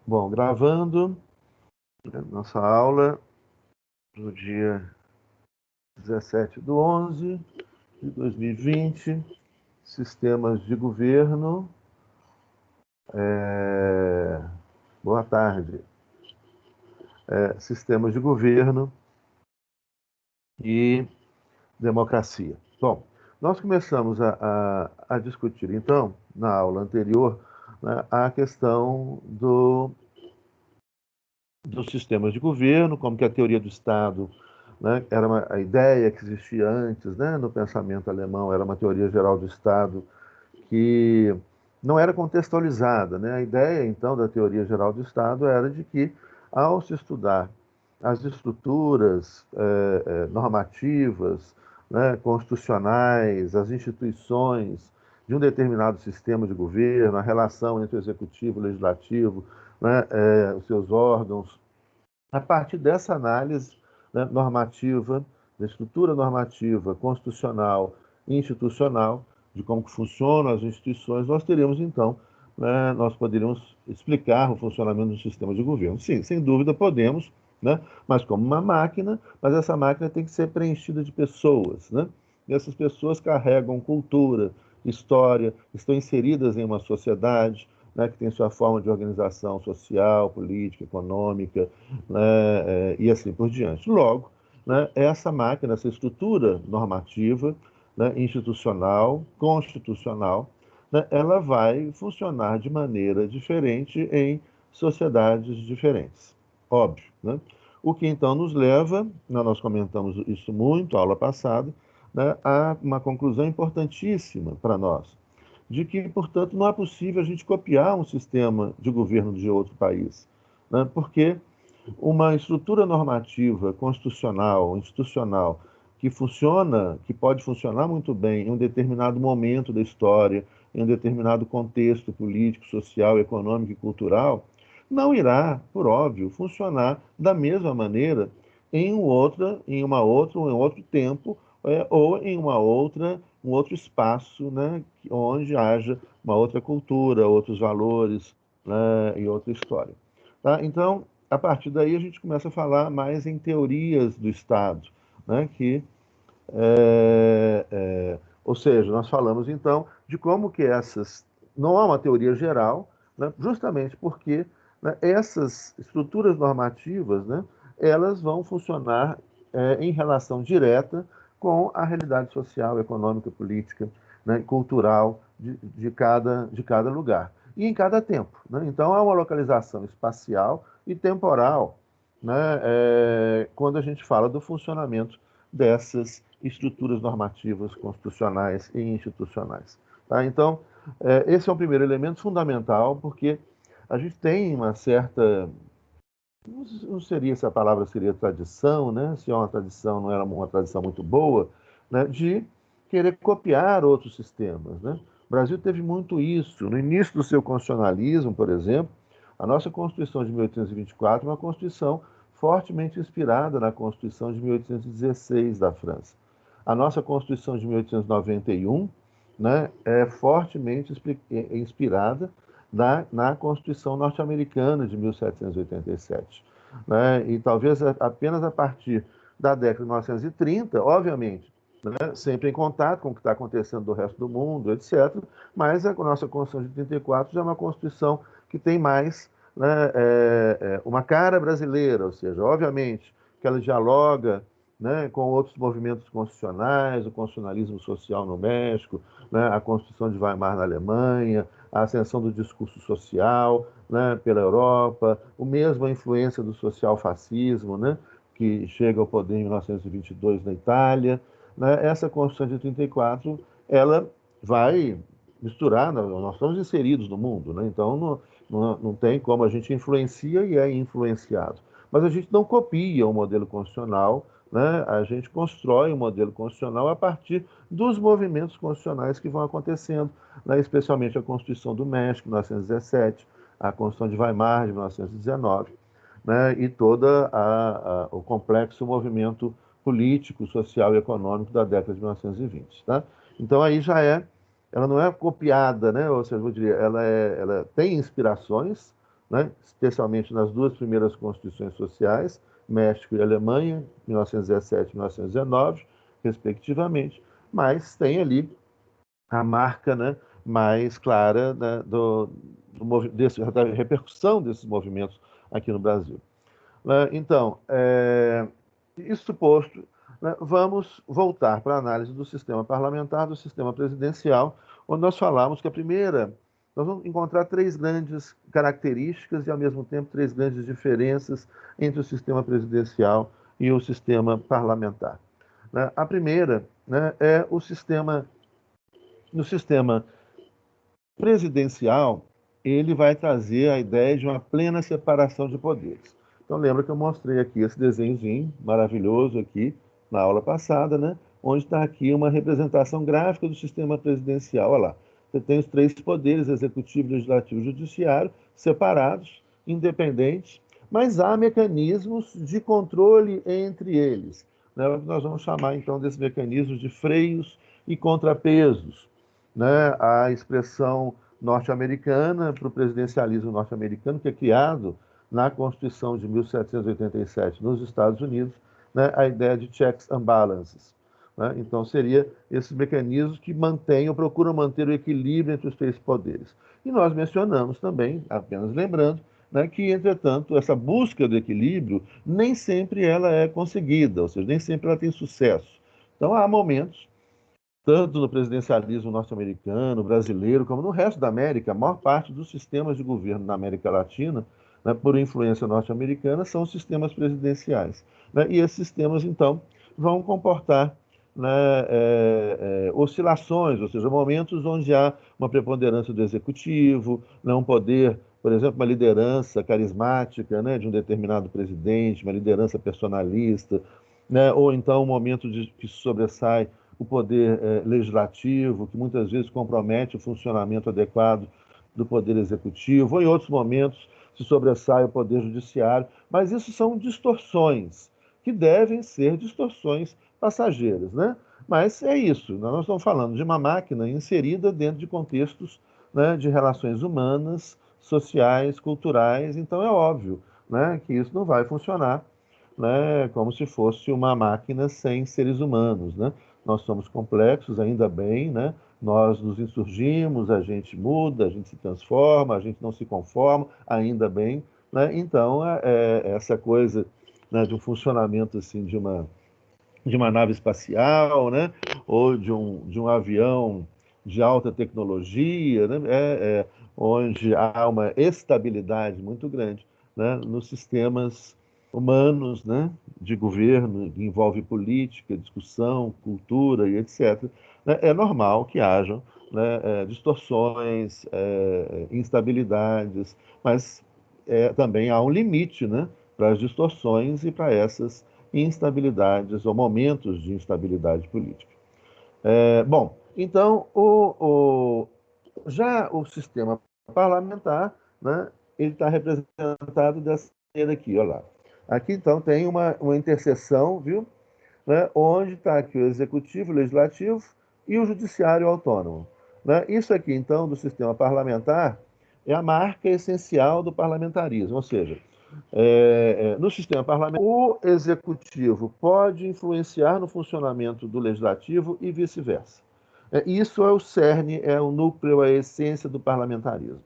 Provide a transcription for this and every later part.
Bom, gravando nossa aula do dia 17/11/2020, sistemas de governo. Boa tarde. Sistemas de governo e democracia. Bom, nós começamos a discutir, então, na aula anterior, né, a questão dos sistemas de governo, como que a teoria do Estado, né, era a ideia que existia antes, né, no pensamento alemão, era uma teoria geral do Estado que não era contextualizada, né? A ideia, então, da teoria geral do Estado era de que, ao se estudar as estruturas normativas, né, constitucionais, as instituições de um determinado sistema de governo, a relação entre o executivo e o legislativo, né, os seus órgãos, a partir dessa análise, né, normativa, da estrutura normativa, constitucional e institucional, de como que funcionam as instituições, nós teríamos, então, né, nós poderíamos explicar o funcionamento do sistema de governo. Sim, sem dúvida podemos, né, mas como uma máquina, mas essa máquina tem que ser preenchida de pessoas, né? E essas pessoas carregam cultura, história, estão inseridas em uma sociedade, né, que tem sua forma de organização social, política, econômica, né, e assim por diante. Logo, né, essa máquina, essa estrutura normativa, né, institucional, constitucional, né, ela vai funcionar de maneira diferente em sociedades diferentes. Óbvio, né? O que então nos leva, nós comentamos isso muito na aula passada, né, a uma conclusão importantíssima para nós, de que, portanto, não é possível a gente copiar um sistema de governo de outro país, né? Porque uma estrutura normativa, constitucional, institucional, que funciona, que pode funcionar muito bem em um determinado momento da história, em um determinado contexto político, social, econômico e cultural, não irá, por óbvio, funcionar da mesma maneira em em outro tempo, ou em um outro espaço, né, onde haja uma outra cultura, outros valores, né, e outra história. Tá? Então, a partir daí a gente começa a falar mais em teorias do Estado, né, ou seja, nós falamos então de como que essas, não há uma teoria geral, né, justamente porque, né, essas estruturas normativas, né, elas vão funcionar em relação direta com a realidade social, econômica, política, né, cultural de cada lugar e em cada tempo, né? Então há uma localização espacial e temporal, né, quando a gente fala do funcionamento dessas estruturas normativas, constitucionais e institucionais. Tá? Então, esse é o primeiro elemento fundamental, porque a gente tem uma certa, não seria se a palavra seria tradição, né? Se é uma tradição, não era uma tradição muito boa, né? De querer copiar outros sistemas, né? O Brasil teve muito isso. No início do seu constitucionalismo, por exemplo, a nossa Constituição de 1824 é uma Constituição fortemente inspirada na Constituição de 1816 da França. A nossa Constituição de 1891, né, é fortemente inspirada na Constituição norte-americana de 1787. Né? E talvez apenas a partir da década de 1930, obviamente, né, sempre em contato com o que está acontecendo do resto do mundo, etc., mas a nossa Constituição de 34 já é uma Constituição que tem mais, né, uma cara brasileira, ou seja, obviamente que ela dialoga, né, com outros movimentos constitucionais, o constitucionalismo social no México, né, a Constituição de Weimar na Alemanha, a ascensão do discurso social, né, pela Europa, o mesmo a influência do social-fascismo, né, que chega ao poder em 1922 na Itália. Né, essa Constituição de 34, ela vai misturar, nós estamos inseridos no mundo, né, então não tem como, a gente influencia e é influenciado. Mas a gente não copia o modelo constitucional, né, a gente constrói um modelo constitucional a partir dos movimentos constitucionais que vão acontecendo, né, especialmente a Constituição do México, 1917, a Constituição de Weimar, de 1919, né, e todo o complexo movimento político, social e econômico da década de 1920. Tá? Então, aí ela não é copiada, né, ou seja, eu diria, ela tem inspirações, né, especialmente nas duas primeiras constituições sociais, México e Alemanha, 1917 e 1919, respectivamente, mas tem ali a marca, né, mais clara, né, da repercussão desses movimentos aqui no Brasil. Então, isso posto, né, vamos voltar para a análise do sistema parlamentar, do sistema presidencial, onde nós falamos que nós vamos encontrar três grandes características e, ao mesmo tempo, três grandes diferenças entre o sistema presidencial e o sistema parlamentar. A primeira, né, é no sistema presidencial, ele vai trazer a ideia de uma plena separação de poderes. Então, lembra que eu mostrei aqui esse desenhozinho maravilhoso aqui na aula passada, né? Onde está aqui uma representação gráfica do sistema presidencial. Olha lá, você tem os três poderes, executivo, legislativo e judiciário, separados, independentes, mas há mecanismos de controle entre eles, né? O que nós vamos chamar, então, desses mecanismos de freios e contrapesos, né? A expressão norte-americana para o presidencialismo norte-americano, que é criado na Constituição de 1787 nos Estados Unidos, né? A ideia de checks and balances. Né? Então, seria esses mecanismos que mantêm ou procuram manter o equilíbrio entre os três poderes. E nós mencionamos também, apenas lembrando, né, que, entretanto, essa busca do equilíbrio nem sempre ela é conseguida, ou seja, nem sempre ela tem sucesso. Então, há momentos tanto no presidencialismo norte-americano, brasileiro, como no resto da América, a maior parte dos sistemas de governo na América Latina, né, por influência norte-americana, são sistemas presidenciais. Né? E esses sistemas, então, vão comportar, né, oscilações, ou seja, momentos onde há uma preponderância do executivo, né, um poder, por exemplo, uma liderança carismática, né, de um determinado presidente, uma liderança personalista, né, ou então um momento que sobressai o poder legislativo, que muitas vezes compromete o funcionamento adequado do poder executivo, ou em outros momentos se sobressai o poder judiciário, mas isso são distorções, que devem ser distorções passageiras, né? Mas é isso, nós estamos falando de uma máquina inserida dentro de contextos, né, de relações humanas, sociais, culturais, então é óbvio, né, que isso não vai funcionar, né, como se fosse uma máquina sem seres humanos, né? Nós somos complexos, ainda bem, né? Nós nos insurgimos, a gente muda, a gente se transforma, a gente não se conforma, ainda bem, né? Então, essa coisa, né, de um funcionamento assim de uma nave espacial, né? Ou de um avião de alta tecnologia, né? Onde há uma estabilidade muito grande, né, nos sistemas humanos, né, de governo, que envolve política, discussão, cultura e etc., né, é normal que hajam, né, distorções, instabilidades, mas também há um limite, né, para as distorções e para essas instabilidades ou momentos de instabilidade política. Bom, então, já o sistema parlamentar, né, ele está representado dessa maneira aqui, olha lá. Aqui, então, tem uma interseção, viu? Né, onde está aqui o executivo, o legislativo e o judiciário autônomo. Né? Isso aqui, então, do sistema parlamentar é a marca essencial do parlamentarismo, ou seja, no sistema parlamentar, o executivo pode influenciar no funcionamento do legislativo e vice-versa. Isso é o cerne, é o núcleo, é a essência do parlamentarismo.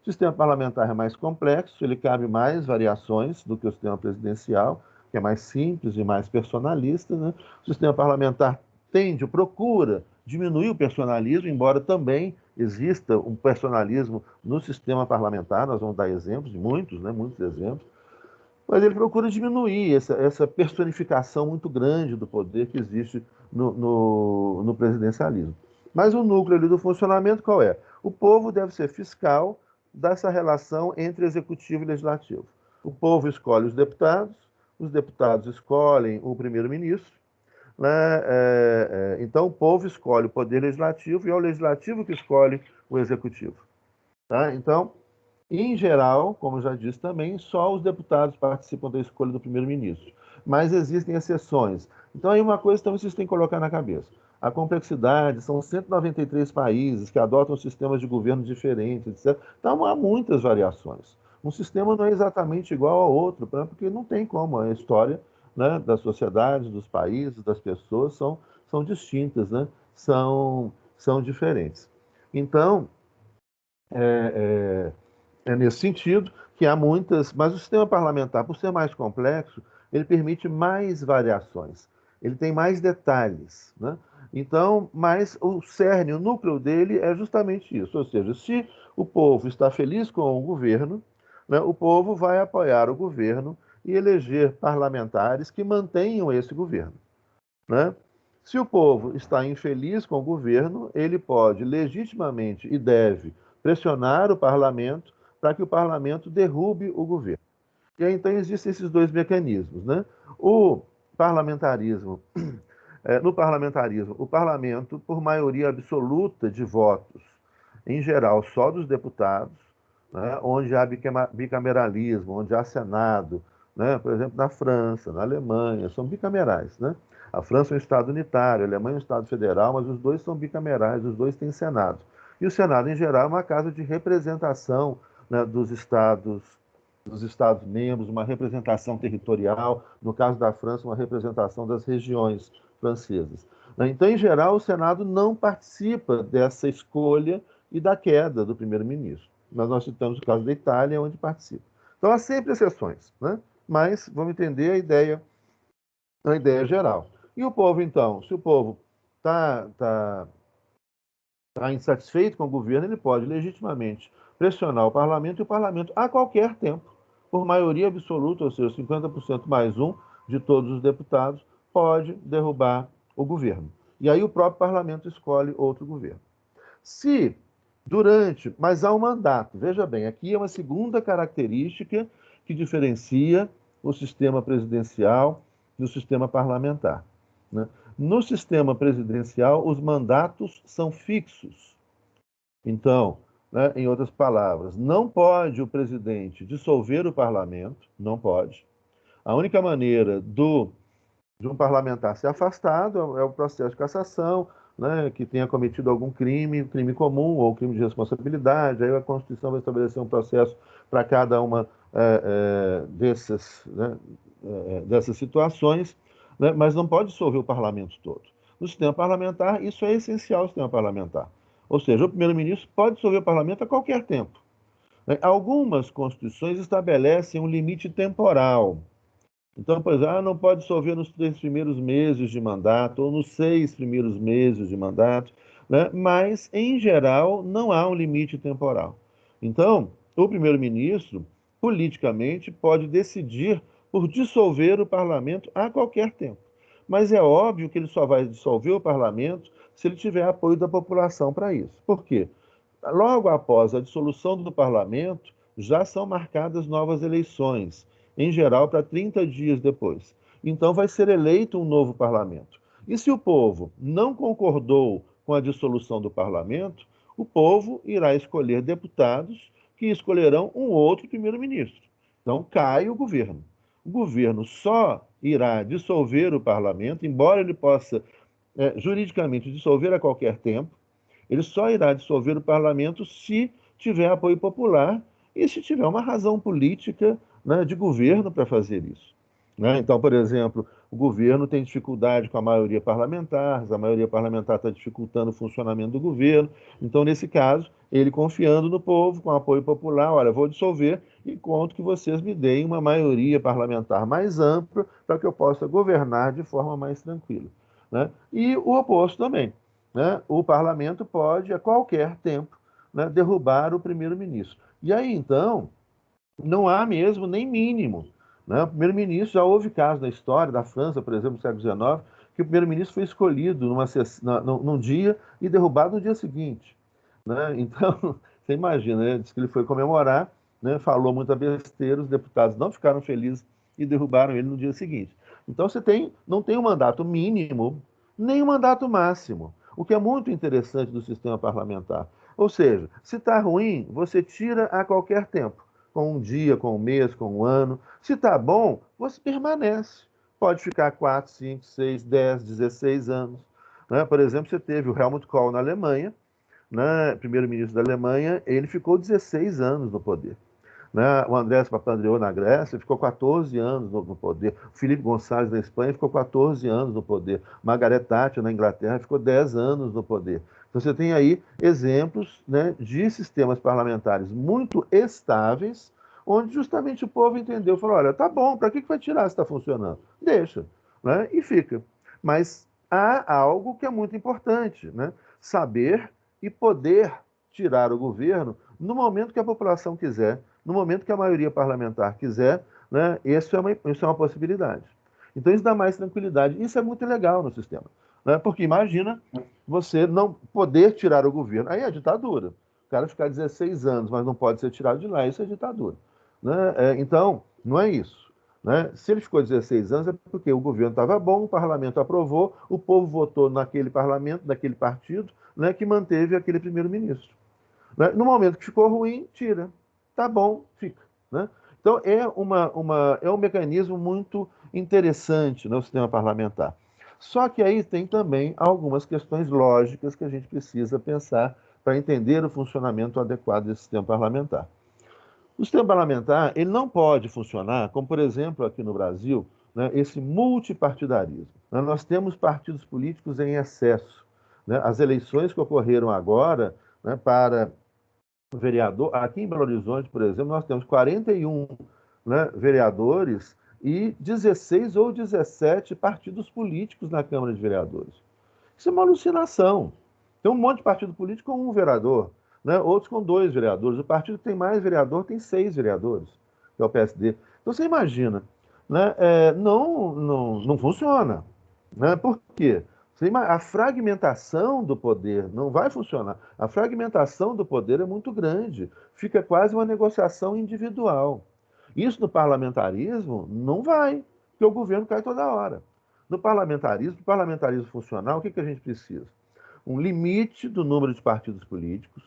O sistema parlamentar é mais complexo, ele cabe mais variações do que o sistema presidencial, que é mais simples e mais personalista, né? O sistema parlamentar tende, procura diminuir o personalismo, embora também exista um personalismo no sistema parlamentar, nós vamos dar exemplos, muitos, né, muitos exemplos, mas ele procura diminuir essa personificação muito grande do poder que existe no presidencialismo. Mas o núcleo ali do funcionamento qual é? O povo deve ser fiscal dessa relação entre executivo e legislativo. O povo escolhe os deputados escolhem o primeiro-ministro, né? Então o povo escolhe o poder legislativo e é o legislativo que escolhe o executivo. Tá? Então, em geral, como eu já disse também, só os deputados participam da escolha do primeiro-ministro. Mas existem exceções. Então, aí uma coisa também vocês têm que colocar na cabeça. A complexidade, são 193 países que adotam sistemas de governo diferentes, etc. Então, há muitas variações. Um sistema não é exatamente igual ao outro, né? Porque não tem como, a história, né, das sociedades, dos países, das pessoas são distintas, né? São diferentes. Então, é nesse sentido que há muitas, mas o sistema parlamentar, por ser mais complexo, ele permite mais variações, ele tem mais detalhes, né? Então, mas o cerne, o núcleo dele é justamente isso, ou seja, se o povo está feliz com o governo, né, o povo vai apoiar o governo e eleger parlamentares que mantenham esse governo, né? Se o povo está infeliz com o governo, ele pode legitimamente e deve pressionar o parlamento para que o parlamento derrube o governo. E aí, então, existem esses dois mecanismos, né? O parlamentarismo, no parlamentarismo, o parlamento, por maioria absoluta de votos, em geral, só dos deputados, né? Onde há bicameralismo, onde há Senado, né? Por exemplo, na França, na Alemanha, são bicamerais, né? A França é um Estado unitário, a Alemanha é um Estado federal, mas os dois são bicamerais, os dois têm Senado. E o Senado, em geral, é uma casa de representação, né, dos Estados membros, uma representação territorial, no caso da França, uma representação das regiões francesas. Então, em geral, o Senado não participa dessa escolha e da queda do primeiro-ministro. Mas nós citamos o caso da Itália, onde participa. Então, há sempre exceções, né? Mas vamos entender a ideia geral. E o povo, então, se o povo está insatisfeito com o governo, ele pode legitimamente pressionar o parlamento, e o parlamento, a qualquer tempo, por maioria absoluta, ou seja, 50% mais um de todos os deputados, pode derrubar o governo. E aí o próprio parlamento escolhe outro governo. Se mas há um mandato, veja bem, aqui é uma segunda característica que diferencia o sistema presidencial do sistema parlamentar, né? No sistema presidencial, os mandatos são fixos. Então, né, em outras palavras, não pode o presidente dissolver o parlamento, não pode. A única maneira de um parlamentar ser afastado é o processo de cassação, né, que tenha cometido algum crime comum ou crime de responsabilidade. Aí a Constituição vai estabelecer um processo para cada uma dessas situações, né, mas não pode dissolver o parlamento todo. No sistema parlamentar, isso é essencial ao sistema parlamentar. Ou seja, o primeiro-ministro pode dissolver o parlamento a qualquer tempo, né? Algumas constituições estabelecem um limite temporal. Então, por exemplo, não pode dissolver nos 3 primeiros meses de mandato ou nos 6 primeiros meses de mandato, né? Mas, em geral, não há um limite temporal. Então, o primeiro-ministro, politicamente, pode decidir por dissolver o parlamento a qualquer tempo. Mas é óbvio que ele só vai dissolver o parlamento se ele tiver apoio da população para isso. Por quê? Logo após a dissolução do parlamento, já são marcadas novas eleições, em geral para 30 dias depois. Então vai ser eleito um novo parlamento. E se o povo não concordou com a dissolução do parlamento, o povo irá escolher deputados que escolherão um outro primeiro-ministro. Então cai o governo. O governo só irá dissolver o parlamento, embora ele possa juridicamente dissolver a qualquer tempo, ele só irá dissolver o parlamento se tiver apoio popular e se tiver uma razão política, né, de governo para fazer isso, né? Então, por exemplo, o governo tem dificuldade com a maioria parlamentar está dificultando o funcionamento do governo. Então, nesse caso, ele confiando no povo, com apoio popular, olha, vou dissolver e conto que vocês me deem uma maioria parlamentar mais ampla para que eu possa governar de forma mais tranquila, né? E o oposto também, né? O parlamento pode, a qualquer tempo, né, derrubar o primeiro-ministro. E aí, então, não há mesmo nem mínimo, né? O primeiro-ministro, já houve casos na história da França, por exemplo, no século XIX, que o primeiro-ministro foi escolhido num dia e derrubado no dia seguinte, né? Então, você imagina, né? Diz que ele foi comemorar, né? Falou muita besteira, os deputados não ficaram felizes e derrubaram ele no dia seguinte. Então, não tem um mandato mínimo, nem um mandato máximo, o que é muito interessante do sistema parlamentar. Ou seja, se está ruim, você tira a qualquer tempo, com um dia, com um mês, com um ano. Se está bom, você permanece. Pode ficar 4, 5, 6, 10, 16 anos, né? Por exemplo, você teve o Helmut Kohl na Alemanha, né? Primeiro-ministro da Alemanha, ele ficou 16 anos no poder. né? O Andrés Papandreou na Grécia ficou 14 anos no poder. O Felipe Gonçalves na Espanha ficou 14 anos no poder. Margaret Thatcher na Inglaterra ficou 10 anos no poder. Então você tem aí exemplos, né, de sistemas parlamentares muito estáveis, onde justamente o povo entendeu, falou, olha, tá bom, para que vai tirar se está funcionando? Deixa, né? E fica. Mas há algo que é muito importante, né? Saber e poder tirar o governo no momento que a população quiser, no momento que a maioria parlamentar quiser, né? Isso é uma possibilidade. Então isso dá mais tranquilidade. Isso é muito legal no sistema, né? Porque imagina você não poder tirar o governo. Aí é ditadura. O cara ficar 16 anos, mas não pode ser tirado de lá, isso é ditadura, né? Então, não é isso, né? Se ele ficou 16 anos, é porque o governo estava bom, o parlamento aprovou, o povo votou naquele parlamento, naquele partido, né, que manteve aquele primeiro-ministro. Né? No momento que ficou ruim, tira. Tá bom, fica. Né? Então, é um mecanismo muito interessante no sistema parlamentar. Só que aí tem também algumas questões lógicas que a gente precisa pensar para entender o funcionamento adequado desse sistema parlamentar. O sistema parlamentar ele não pode funcionar como, por exemplo, aqui no Brasil, né, esse multipartidarismo. Nós temos partidos políticos em excesso. Né? As eleições que ocorreram agora, né, para vereador, aqui em Belo Horizonte, por exemplo, nós temos 41, né, vereadores e 16 ou 17 partidos políticos na Câmara de Vereadores. Isso é uma alucinação. Tem um monte de partido político com um vereador, né? Outros com dois vereadores. O partido que tem mais vereador tem 6 vereadores, que é o PSD. Então você imagina, né? Não funciona. Né? Por quê? A fragmentação do poder não vai funcionar. A fragmentação do poder é muito grande. Fica quase uma negociação individual. Isso no parlamentarismo não vai, porque o governo cai toda hora. No parlamentarismo funcional, o que a gente precisa? Um limite do número de partidos políticos,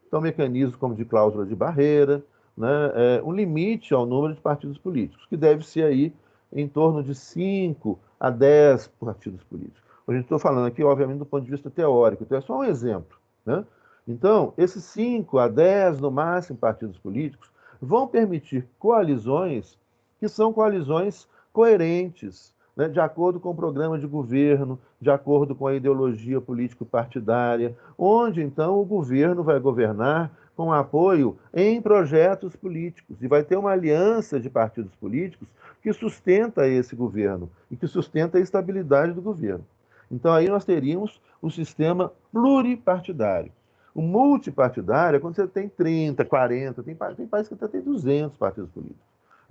então mecanismos como de cláusula de barreira, né, um limite ao número de partidos políticos, que deve ser aí em torno de 5 a 10 partidos políticos. A gente está falando aqui, obviamente, do ponto de vista teórico, então é só um exemplo. Né? Então, esses 5 a 10, no máximo, partidos políticos vão permitir coalizões que são coalizões coerentes, né, de acordo com o programa de governo, de acordo com a ideologia político-partidária, onde então o governo vai governar com apoio em projetos políticos e vai ter uma aliança de partidos políticos que sustenta esse governo e que sustenta a estabilidade do governo. Então aí nós teríamos um sistema pluripartidário. O multipartidário é quando você tem 30, 40, tem países que até tem 200 partidos políticos.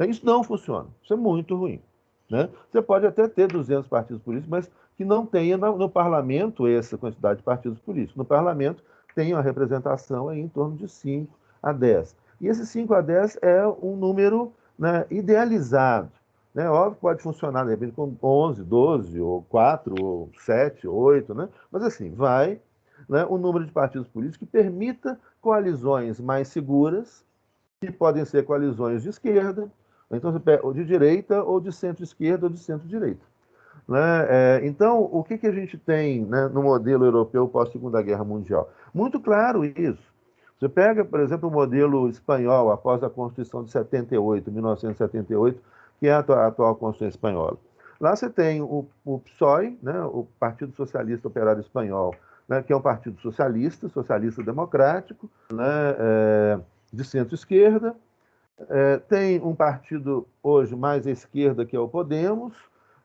Isso não funciona, isso é muito ruim. Né? Você pode até ter 200 partidos políticos, mas que não tenha no parlamento essa quantidade de partidos políticos. No parlamento tem uma representação aí em torno de 5 a 10. E esse 5 a 10 é um número, né, idealizado. Né? Óbvio que pode funcionar, de repente, com 11, 12, ou 4, ou 7, 8, né? Mas assim, vai, né, um número de partidos políticos que permita coalizões mais seguras, que podem ser coalizões de esquerda, então ou de direita, ou de centro-esquerda, ou de centro-direita. Né? Então, o que a gente tem, né, no modelo europeu pós-Segunda Guerra Mundial? Muito claro isso. Você pega, por exemplo, o modelo espanhol, após a Constituição de 78, 1978, que é a atual Constituição espanhola. Lá você tem o PSOE, né, o Partido Socialista Operário Espanhol, né, que é um partido socialista, socialista democrático, né, de centro-esquerda. Tem um partido hoje mais à esquerda, que é o Podemos,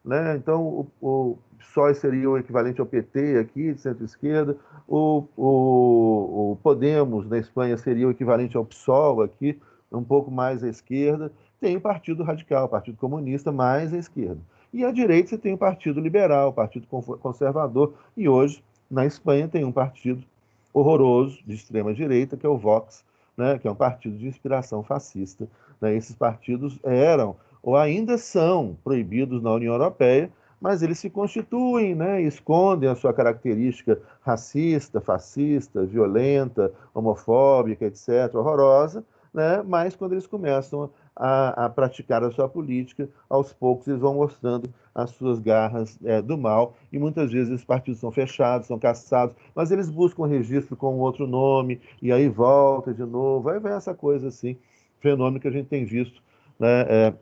né? Então o PSOE seria o equivalente ao PT aqui, de centro-esquerda, o Podemos na Espanha seria o equivalente ao PSOL aqui, um pouco mais à esquerda. Tem o Partido Radical, o Partido Comunista mais à esquerda. E à direita você tem o Partido Liberal, o Partido Conservador, e hoje na Espanha tem um partido horroroso de extrema direita, que é o Vox, né, que é um partido de inspiração fascista. Né? Esses partidos eram ou ainda são proibidos na União Europeia, mas eles se constituem, né, escondem a sua característica racista, fascista, violenta, homofóbica, etc., horrorosa, né, mas quando eles começam a praticar a sua política, aos poucos eles vão mostrando as suas garras do mal, e muitas vezes esses partidos são fechados, são cassados, mas eles buscam registro com outro nome, e aí volta de novo, aí vem essa coisa assim, fenômeno que a gente tem visto, né,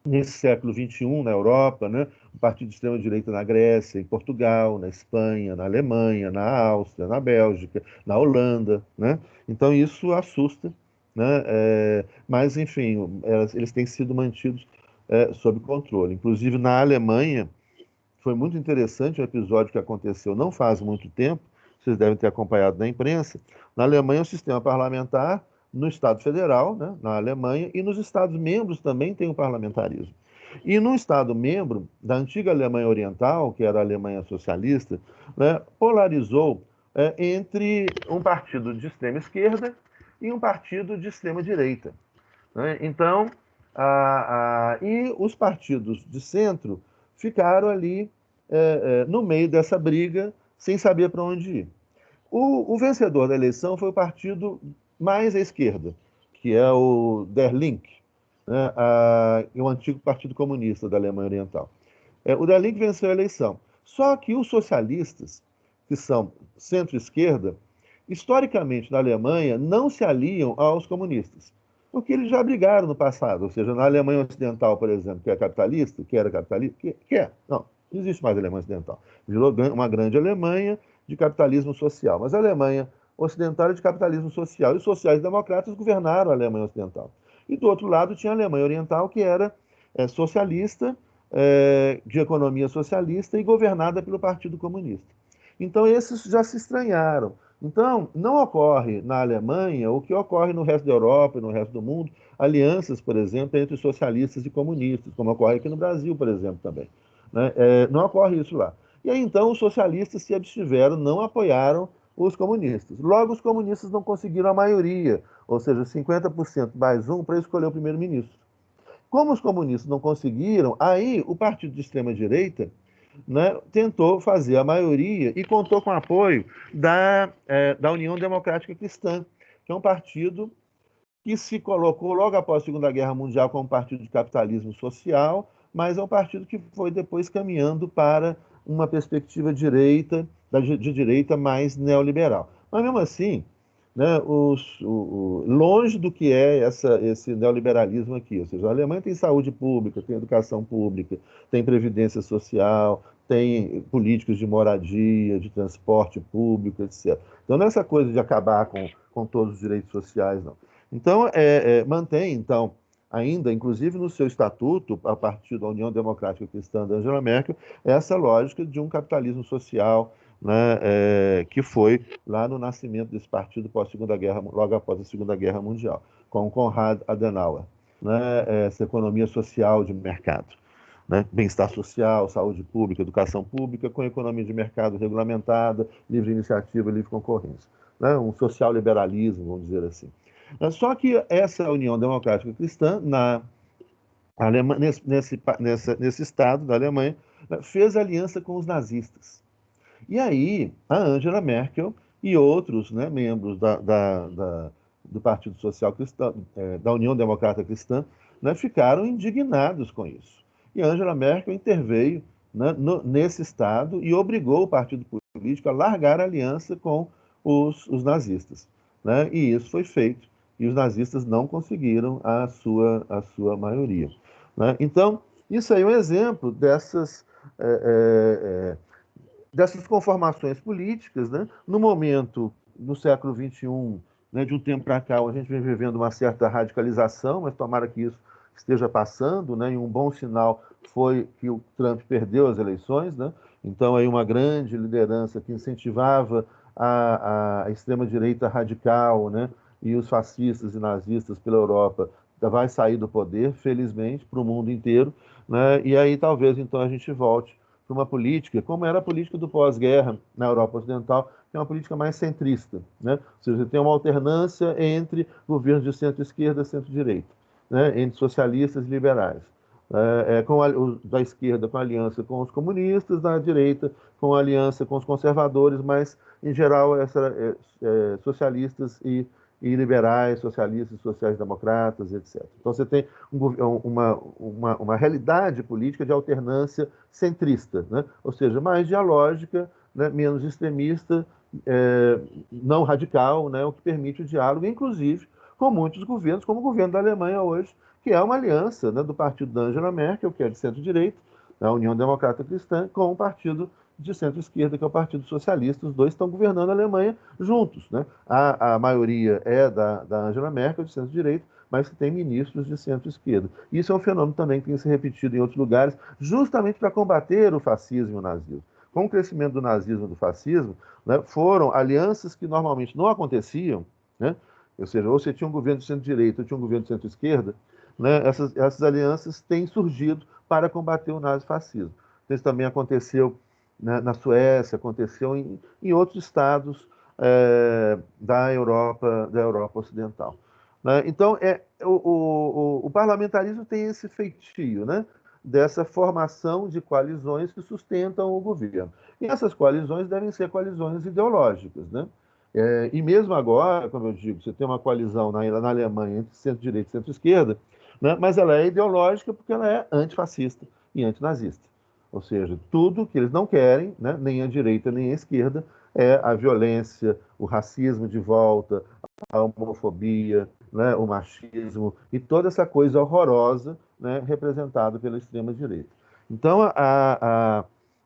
nesse século XXI na Europa, né, o partido de extrema-direita na Grécia, em Portugal, na Espanha, na Alemanha, na Áustria, na Bélgica, na Holanda, né? Então isso assusta, né? Mas, enfim, eles têm sido mantidos sob controle. Inclusive, na Alemanha, foi muito interessante um episódio que aconteceu não faz muito tempo, vocês devem ter acompanhado na imprensa. Na Alemanha, o sistema parlamentar, no Estado Federal, né, na Alemanha, e nos Estados membros também tem o parlamentarismo. E no Estado membro da antiga Alemanha Oriental, que era a Alemanha socialista, né, polarizou entre um partido de extrema esquerda e um partido de extrema direita. Né? Então, e os partidos de centro ficaram ali no meio dessa briga, sem saber para onde ir. O vencedor da eleição foi o partido mais à esquerda, que é o Der Link, né, o antigo Partido Comunista da Alemanha Oriental. O Der Link venceu a eleição. Só que os socialistas, que são centro-esquerda, historicamente na Alemanha não se aliam aos comunistas, porque eles já brigaram no passado, ou seja, na Alemanha Ocidental, por exemplo, que é capitalista, que era capitalista, não existe mais Alemanha Ocidental. Virou uma grande Alemanha de capitalismo social, mas a Alemanha Ocidental é de capitalismo social, e os sociais-democratas governaram a Alemanha Ocidental. E do outro lado tinha a Alemanha Oriental, que era socialista, de economia socialista e governada pelo Partido Comunista. Então, esses já se estranharam. Então, não ocorre na Alemanha o que ocorre no resto da Europa e no resto do mundo, alianças, por exemplo, entre socialistas e comunistas, como ocorre aqui no Brasil, por exemplo, também. Né? Não ocorre isso lá. E aí, então, os socialistas se abstiveram, não apoiaram os comunistas. Logo, os comunistas não conseguiram a maioria, ou seja, 50% mais um, para escolher o primeiro-ministro. Como os comunistas não conseguiram, aí o partido de extrema-direita, né, tentou fazer a maioria e contou com o apoio da União Democrática Cristã, que é um partido que se colocou logo após a Segunda Guerra Mundial como partido de capitalismo social, mas é um partido que foi depois caminhando para uma perspectiva de direita mais neoliberal. Mas mesmo assim, né, longe do que é esse neoliberalismo aqui. Ou seja, a Alemanha tem saúde pública, tem educação pública, tem previdência social, tem políticos de moradia, de transporte público, etc. Então, não é essa coisa de acabar com todos os direitos sociais, não. Então, mantém, então, ainda, inclusive no seu estatuto, a partir da União Democrática Cristã da Angela Merkel, essa lógica de um capitalismo social, né, que foi lá no nascimento desse partido pós-Segunda Guerra, logo após a Segunda Guerra Mundial, com Konrad Adenauer, né, essa economia social de mercado, né, bem-estar social, saúde pública, educação pública, com economia de mercado regulamentada, livre iniciativa, livre concorrência, né, um social-liberalismo, vamos dizer assim. Só que essa União Democrática Cristã, nesse estado da Alemanha, fez aliança com os nazistas. E aí, a Angela Merkel e outros, né, membros do Partido Social Cristão, da União Democrata Cristã, né, ficaram indignados com isso. E Angela Merkel interveio, né, nesse Estado e obrigou o partido político a largar a aliança com os nazistas. Né? E isso foi feito. E os nazistas não conseguiram a sua maioria. Né? Então, isso aí é um exemplo dessas conformações políticas, né? No momento, no século XXI, né, de um tempo para cá, a gente vem vivendo uma certa radicalização, mas tomara que isso esteja passando, né? E um bom sinal foi que o Trump perdeu as eleições, né? Então, aí uma grande liderança que incentivava a extrema-direita radical, né? E os fascistas e nazistas pela Europa vai sair do poder, felizmente, para o mundo inteiro, né? E aí talvez então a gente volte para uma política, como era a política do pós-guerra na Europa Ocidental, que é uma política mais centrista, né? Ou seja, você tem uma alternância entre governos de centro-esquerda e centro-direita, né? Entre socialistas e liberais. Da esquerda com aliança com os comunistas, da direita com aliança com os conservadores, mas, em geral, socialistas e liberais, socialistas, sociais-democratas, etc. Então, você tem uma realidade política de alternância centrista, né? Ou seja, mais dialógica, né? Menos extremista, não radical, né? O que permite o diálogo, inclusive com muitos governos, como o governo da Alemanha hoje, que é uma aliança, né, do partido da Angela Merkel, que é de centro-direita, a União Democrata Cristã, com o partido de centro-esquerda, que é o Partido Socialista. Os dois estão governando a Alemanha juntos. Né? A maioria é da Angela Merkel, de centro-direita, mas que tem ministros de centro-esquerda. Isso é um fenômeno também que tem se repetido em outros lugares, justamente para combater o fascismo e o nazismo. Com o crescimento do nazismo e do fascismo, né, foram alianças que normalmente não aconteciam, né? Ou seja, ou você tinha um governo de centro-direita ou tinha um governo de centro-esquerda, né? Essas alianças têm surgido para combater o nazifascismo. Isso também aconteceu, né, na Suécia, aconteceu em outros estados da Europa Ocidental. Né? Então, o parlamentarismo tem esse feitio, né, dessa formação de coalizões que sustentam o governo. E essas coalizões devem ser coalizões ideológicas. Né? E mesmo agora, como eu digo, você tem uma coalizão na Alemanha entre centro-direita e centro-esquerda, né, mas ela é ideológica porque ela é antifascista e antinazista. Ou seja, tudo que eles não querem, né, nem a direita nem a esquerda, é a violência, o racismo de volta, a homofobia, né, o machismo e toda essa coisa horrorosa, né, representada pela extrema-direita. Então,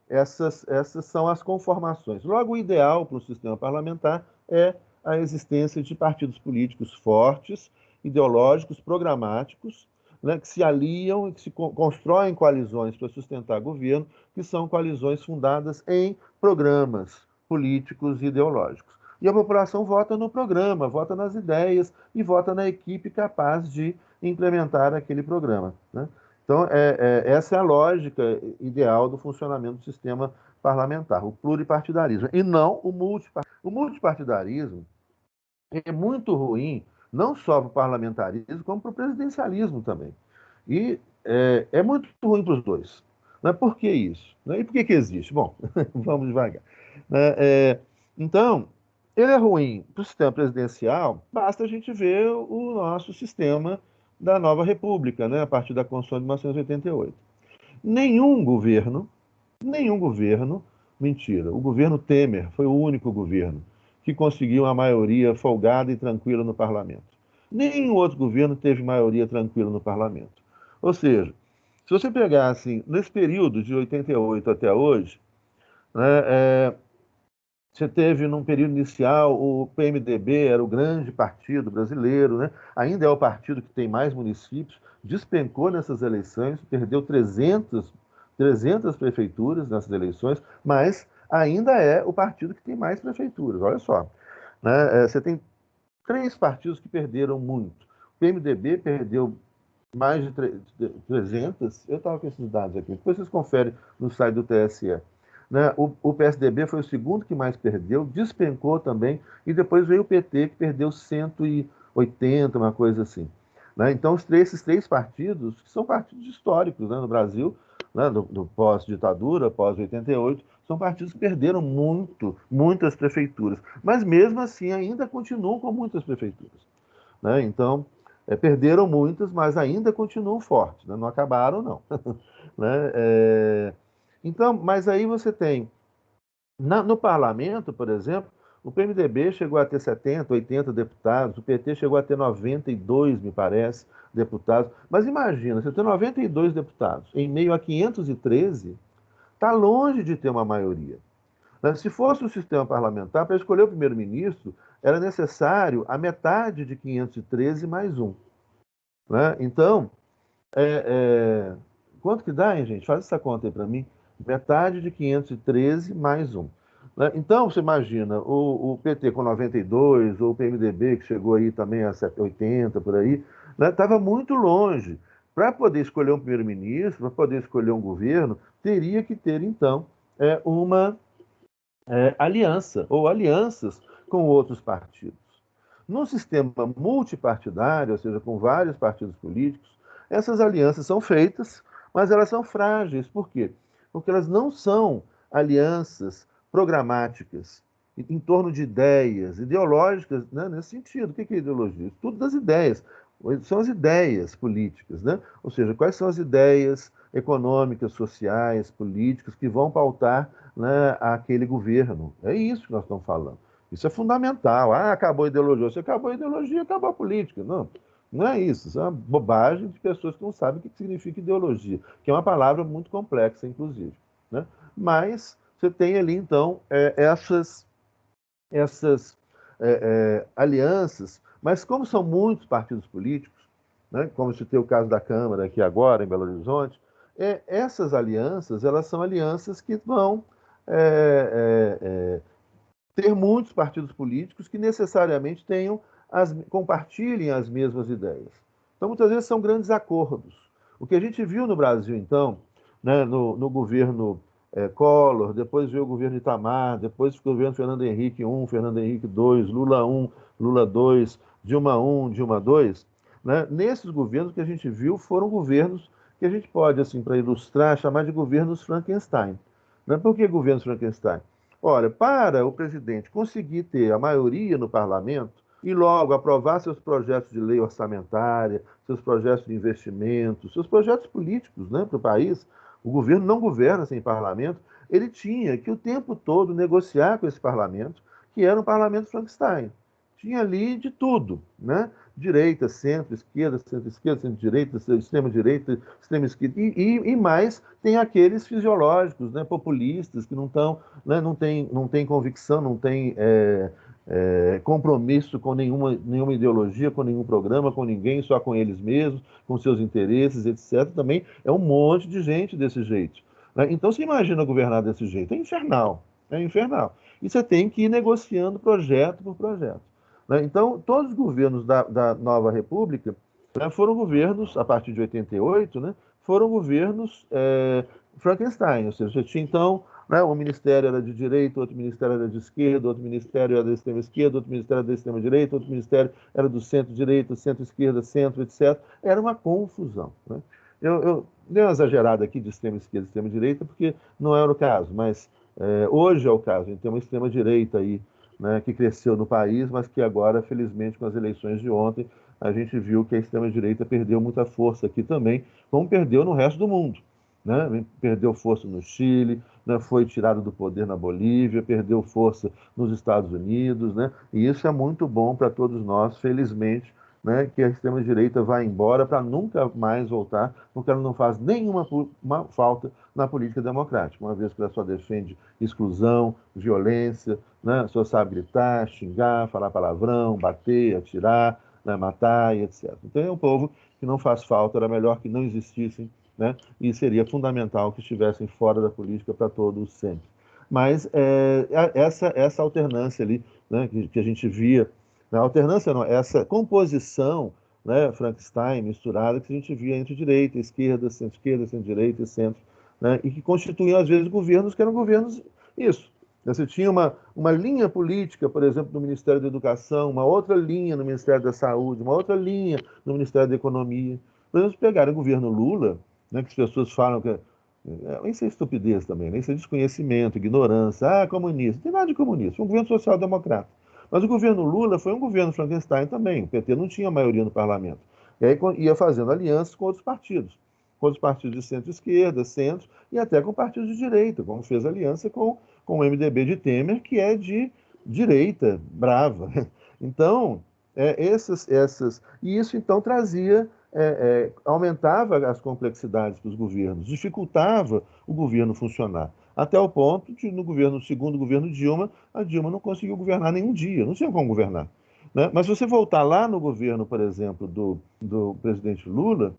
essas são as conformações. Logo, o ideal para o sistema parlamentar é a existência de partidos políticos fortes, ideológicos, programáticos, né, que se aliam e que se constroem coalizões para sustentar governo, que são coalizões fundadas em programas políticos e ideológicos. E a população vota no programa, vota nas ideias e vota na equipe capaz de implementar aquele programa. Né? Então, essa é a lógica ideal do funcionamento do sistema parlamentar, o pluripartidarismo, e não o multipartidarismo. O multipartidarismo é muito ruim, não só para o parlamentarismo, como para o presidencialismo também. E é muito ruim para os dois. Né? Por que isso? Né? E por que existe? Bom, vamos devagar. Né? Então, ele é ruim para o sistema presidencial, basta a gente ver o nosso sistema da nova República, né? A partir da Constituição de 1988. Nenhum governo, mentira, o governo Temer foi o único governo que conseguiu uma maioria folgada e tranquila no parlamento. Nenhum outro governo teve maioria tranquila no parlamento. Ou seja, se você pegar assim, nesse período de 88 até hoje, né, você teve num período inicial o PMDB era o grande partido brasileiro, né? Ainda é o partido que tem mais municípios, despencou nessas eleições, perdeu 300 prefeituras nessas eleições, mas ainda é o partido que tem mais prefeituras. Olha só, né? Você tem três partidos que perderam muito. O PMDB perdeu mais de 300. Eu estava com esses dados aqui. Depois vocês conferem no site do TSE. Né? O PSDB foi o segundo que mais perdeu, despencou também, e depois veio o PT, que perdeu 180, uma coisa assim. Né? Então, esses três partidos, que são partidos históricos, né, no Brasil, né, do pós-ditadura, pós-88, são partidos que perderam muitas prefeituras. Mas, mesmo assim, ainda continuam com muitas prefeituras. Né? Então, perderam muitas, mas ainda continuam fortes. Né? Não acabaram, não. Né? Então, mas aí você tem, no parlamento, por exemplo, o PMDB chegou a ter 70, 80 deputados, o PT chegou a ter 92, me parece, deputados. Mas imagina, você tem 92 deputados em meio a 513, está longe de ter uma maioria. Né? Se fosse o sistema parlamentar, para escolher o primeiro-ministro, era necessário a metade de 513 mais um. Né? Então, quanto que dá, hein, gente? Faz essa conta aí para mim. Metade de 513 mais um. Né? Então, você imagina, o PT com 92, ou o PMDB, que chegou aí também a 80, por aí, estava muito longe. Para poder escolher um primeiro-ministro, para poder escolher um governo, teria que ter, então, uma aliança, ou alianças com outros partidos. No sistema multipartidário, ou seja, com vários partidos políticos, essas alianças são feitas, mas elas são frágeis. Por quê? Porque elas não são alianças programáticas em torno de ideias ideológicas, né, nesse sentido. O que é ideologia? Tudo das ideias. São as ideias políticas, né? Ou seja, quais são as ideias econômicas, sociais, políticas que vão pautar, né, aquele governo. É isso que nós estamos falando. Isso é fundamental. Ah, acabou a ideologia. Se acabou a ideologia, acabou a política. Não, não é isso. Isso é uma bobagem de pessoas que não sabem o que significa ideologia, que é uma palavra muito complexa, inclusive, né? Mas você tem ali, então, essas alianças, mas como são muitos partidos políticos, né, como se tem o caso da Câmara aqui agora, em Belo Horizonte, essas alianças, elas são alianças que vão é, ter muitos partidos políticos que necessariamente compartilhem as mesmas ideias. Então, muitas vezes são grandes acordos. O que a gente viu no Brasil, então, né, no governo Collor, depois veio o governo Itamar, depois o governo Fernando Henrique I, Fernando Henrique II, Lula I, Lula II, Dilma I, Dilma II, né, nesses governos que a gente viu foram governos que a gente pode, assim, para ilustrar, chamar de governos Frankenstein. Né? Por que governos Frankenstein? Olha, para o presidente conseguir ter a maioria no parlamento e logo aprovar seus projetos de lei orçamentária, seus projetos de investimento, seus projetos políticos, né, para o país, o governo não governa sem parlamento, ele tinha que o tempo todo negociar com esse parlamento, que era um parlamento Frankenstein. Tinha ali de tudo, né? Direita, centro-esquerda, centro-direita, extrema-direita, extrema-esquerda, e mais tem aqueles fisiológicos, né, populistas, que não estão, né, não tem convicção, não tem compromisso com nenhuma ideologia, com nenhum programa, com ninguém, só com eles mesmos, com seus interesses, etc. Também é um monte de gente desse jeito. Né? Então, você imagina governar desse jeito? É infernal. É infernal. E você tem que ir negociando projeto por projeto. Né? Então, todos os governos da nova República, né, foram governos, a partir de 88, né, foram governos Frankenstein, ou seja, você tinha então, né, um ministério era de direita, outro ministério era de esquerda, outro ministério era da extrema esquerda, outro ministério era da extrema direita, outro ministério era do centro-direita, centro-esquerda, centro, etc. Era uma confusão. Né? Eu dei uma exagerada aqui de extrema esquerda e extrema direita, porque não era o caso, mas hoje é o caso. A gente tem uma extrema direita aí, né, que cresceu no país, mas que agora, felizmente, com as eleições de ontem, a gente viu que a extrema-direita perdeu muita força aqui também, como perdeu no resto do mundo. Né? Perdeu força no Chile, né? Foi tirado do poder na Bolívia, perdeu força nos Estados Unidos, né? E isso é muito bom para todos nós, felizmente, né? Que a extrema-direita vá embora para nunca mais voltar, porque ela não faz nenhuma falta na política democrática, uma vez que ela só defende exclusão, violência, né? Só sabe gritar, xingar, falar palavrão, bater, atirar, né? Matar e etc. Então é um povo que não faz falta, era melhor que não existissem, né? E seria fundamental que estivessem fora da política para todos sempre. Mas essa alternância ali, né, que a gente via, a alternância não, essa composição, né, Frankenstein misturada que a gente via entre direita, esquerda, centro-direita e centro, né, e que constituíam às vezes governos que eram governos isso. Você tinha uma linha política, por exemplo, no Ministério da Educação, uma outra linha no Ministério da Saúde, uma outra linha no Ministério da Economia. Por exemplo, pegaram o governo Lula, né, que as pessoas falam que isso é estupidez também, né? Isso é desconhecimento, ignorância, comunista. Não tem nada de comunista, foi um governo social-democrata. Mas o governo Lula foi um governo Frankenstein também. O PT não tinha maioria no parlamento. E aí ia fazendo alianças com outros partidos de centro-esquerda, centro, e até com partidos de direita, como fez aliança com o MDB de Temer, que é de direita, brava. Então, e isso então trazia aumentava as complexidades para os governos, dificultava o governo funcionar. Até o ponto de, no segundo governo Dilma, a Dilma não conseguiu governar nenhum dia, não tinha como governar. Né? Mas se você voltar lá no governo, por exemplo, do presidente Lula,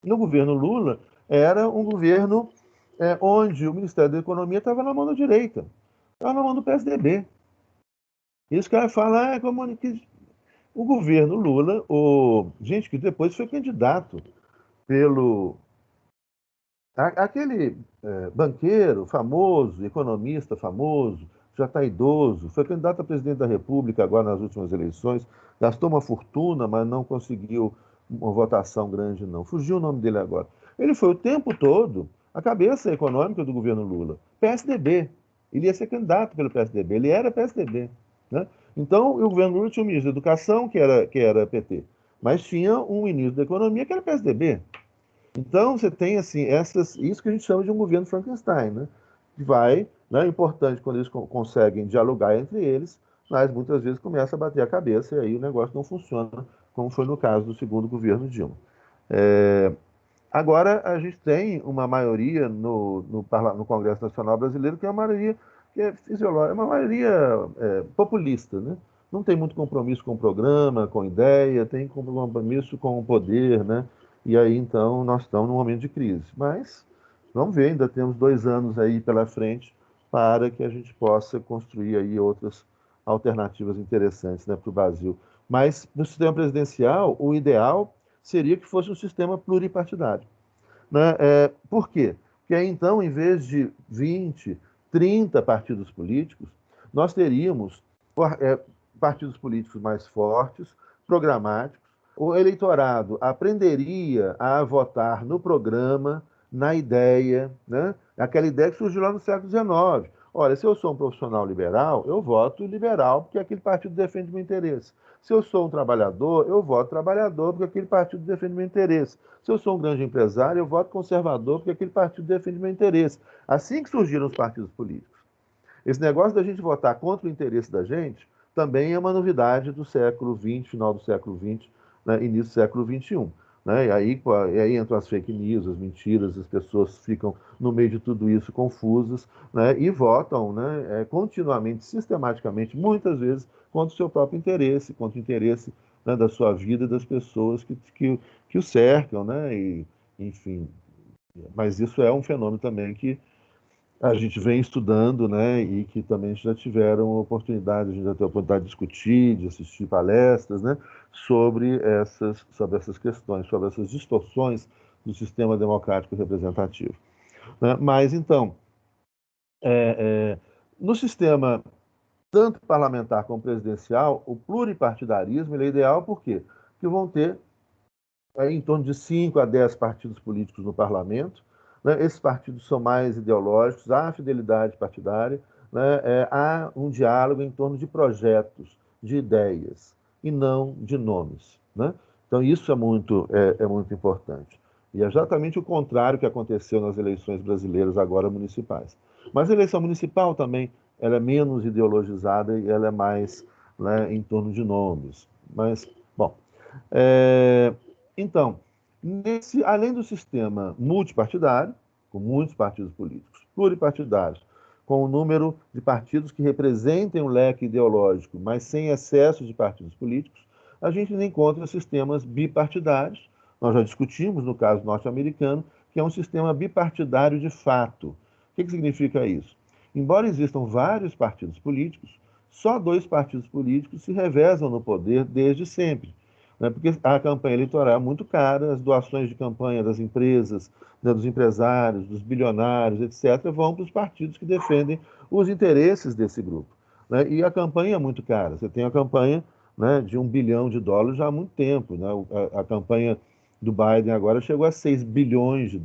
no governo Lula era um governo onde o Ministério da Economia estava na mão da direita, estava na mão do PSDB. E os caras falam, o governo Lula, gente que depois foi candidato pelo aquele banqueiro famoso, economista famoso, já está idoso, foi candidato a presidente da República agora nas últimas eleições, gastou uma fortuna, mas não conseguiu uma votação grande, não. Fugiu o nome dele agora. Ele foi o tempo todo a cabeça econômica do governo Lula. PSDB. Ele ia ser candidato pelo PSDB, ele era PSDB. Né? Então, o governo Lula tinha um ministro da Educação, que era PT, mas tinha um ministro da Economia, que era PSDB. Então, você tem assim, isso que a gente chama de um governo Frankenstein, né? Que vai, né, é importante quando eles conseguem dialogar entre eles, mas muitas vezes começa a bater a cabeça e aí o negócio não funciona, como foi no caso do segundo governo Dilma. É, Agora, a gente tem uma maioria no Congresso Nacional Brasileiro, que é uma maioria que é fisiológica, é uma maioria populista, né? Não tem muito compromisso com o programa, com a ideia, tem compromisso com o poder, né? E aí, então, nós estamos num momento de crise. Mas, vamos ver, ainda temos 2 anos aí pela frente para que a gente possa construir aí outras alternativas interessantes, né, para o Brasil. Mas, no sistema presidencial, o ideal seria que fosse um sistema pluripartidário. Né? Por quê? Porque aí, então, em vez de 20, 30 partidos políticos, nós teríamos partidos políticos mais fortes, programáticos. O eleitorado aprenderia a votar no programa, na ideia, né? Aquela ideia que surgiu lá no século XIX. Olha, se eu sou um profissional liberal, eu voto liberal porque aquele partido defende o meu interesse. Se eu sou um trabalhador, eu voto trabalhador porque aquele partido defende o meu interesse. Se eu sou um grande empresário, eu voto conservador porque aquele partido defende o meu interesse. Assim que surgiram os partidos políticos. Esse negócio da gente votar contra o interesse da gente também é uma novidade do século XX, final do século XX, né, início do século XXI. Né? E aí entram as fake news, as mentiras, as pessoas ficam no meio de tudo isso confusas, né, e votam, né, continuamente, sistematicamente, muitas vezes, contra o seu próprio interesse, contra o interesse, né, da sua vida e das pessoas que o cercam, né, e, enfim. Mas isso é um fenômeno também que a gente vem estudando, né, e que também já tiveram oportunidade, a gente já teve a oportunidade de discutir, de assistir palestras, né, sobre essas questões, sobre essas distorções do sistema democrático representativo. Né? Mas, então, é, é, no sistema tanto parlamentar como presidencial, o pluripartidarismo ele é ideal por quê? Porque vão ter em torno de 5 a 10 partidos políticos no parlamento. Né? Esses partidos são mais ideológicos, há fidelidade partidária, né? Há um diálogo em torno de projetos, de ideias, e não de nomes. Né? Então, isso é muito importante. E é exatamente o contrário que aconteceu nas eleições brasileiras agora municipais. Mas a eleição municipal também ela é menos ideologizada e ela é mais, né, em torno de nomes. Mas, bom, é, então, além do sistema multipartidário, com muitos partidos políticos, pluripartidários, com o número de partidos que representem um leque ideológico, mas sem excesso de partidos políticos, a gente ainda encontra sistemas bipartidários. Nós já discutimos, no caso norte-americano, que é um sistema bipartidário de fato. O que significa isso? Embora existam vários partidos políticos, só 2 partidos políticos se revezam no poder desde sempre, né? Porque a campanha eleitoral é muito cara, as doações de campanha das empresas, né, dos empresários, dos bilionários, etc., vão para os partidos que defendem os interesses desse grupo. Né? E a campanha é muito cara. Você tem a campanha, né, de US$ 1 bilhão já há muito tempo. Né? A campanha do Biden agora chegou a US$ 6 bilhões.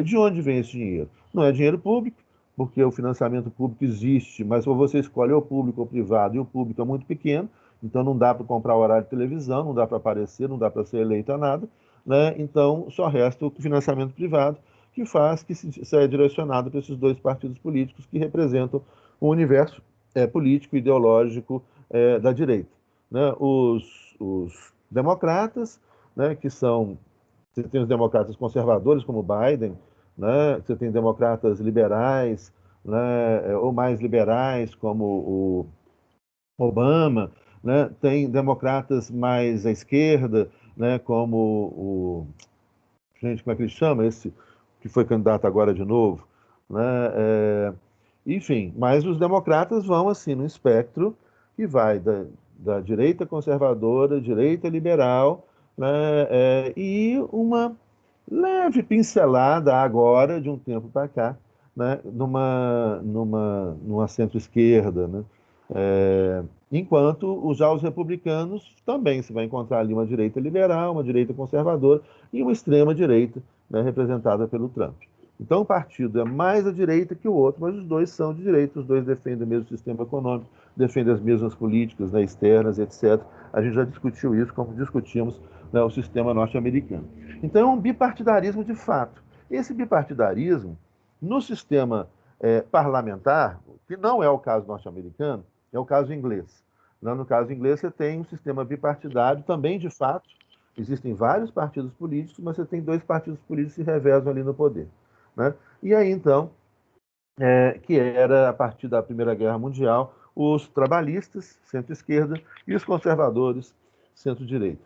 De onde vem esse dinheiro? Não é dinheiro público, porque o financiamento público existe, mas ou você escolhe ou público ou privado, e o público é muito pequeno, então não dá para comprar horário de televisão, não dá para aparecer, não dá para ser eleito a nada, né? Então só resta o financiamento privado, que faz que seja direcionado para esses 2 partidos políticos que representam o universo político, ideológico da direita. Né? Os democratas, né, que são. Você tem os democratas conservadores, como Biden, né? Você tem democratas liberais, né, ou mais liberais, como o Obama, né? Tem democratas mais à esquerda, né? Como gente, como é que ele chama? Esse que foi candidato agora de novo, né? Enfim, mas os democratas vão assim no espectro que vai da direita conservadora, direita liberal, né? E uma leve pincelada agora, de um tempo para cá, né? Numa centro-esquerda, né? Enquanto já os republicanos também se vai encontrar ali uma direita liberal, uma direita conservadora e uma extrema-direita, né, representada pelo Trump. Então, o partido é mais à direita que o outro, mas os dois são de direita, os dois defendem o mesmo sistema econômico, defendem as mesmas políticas, né, externas, etc. A gente já discutiu isso, como discutimos, né, o sistema norte-americano. Então, é um bipartidarismo de fato. Esse bipartidarismo, no sistema parlamentar, que não é o caso norte-americano, É o caso inglês. No caso inglês, você tem um sistema bipartidário também, de fato. Existem vários partidos políticos, mas você tem dois partidos políticos que se revezam ali no poder. Né? E aí, então, que era, a partir da Primeira Guerra Mundial, os trabalhistas, centro-esquerda, e os conservadores, centro-direita.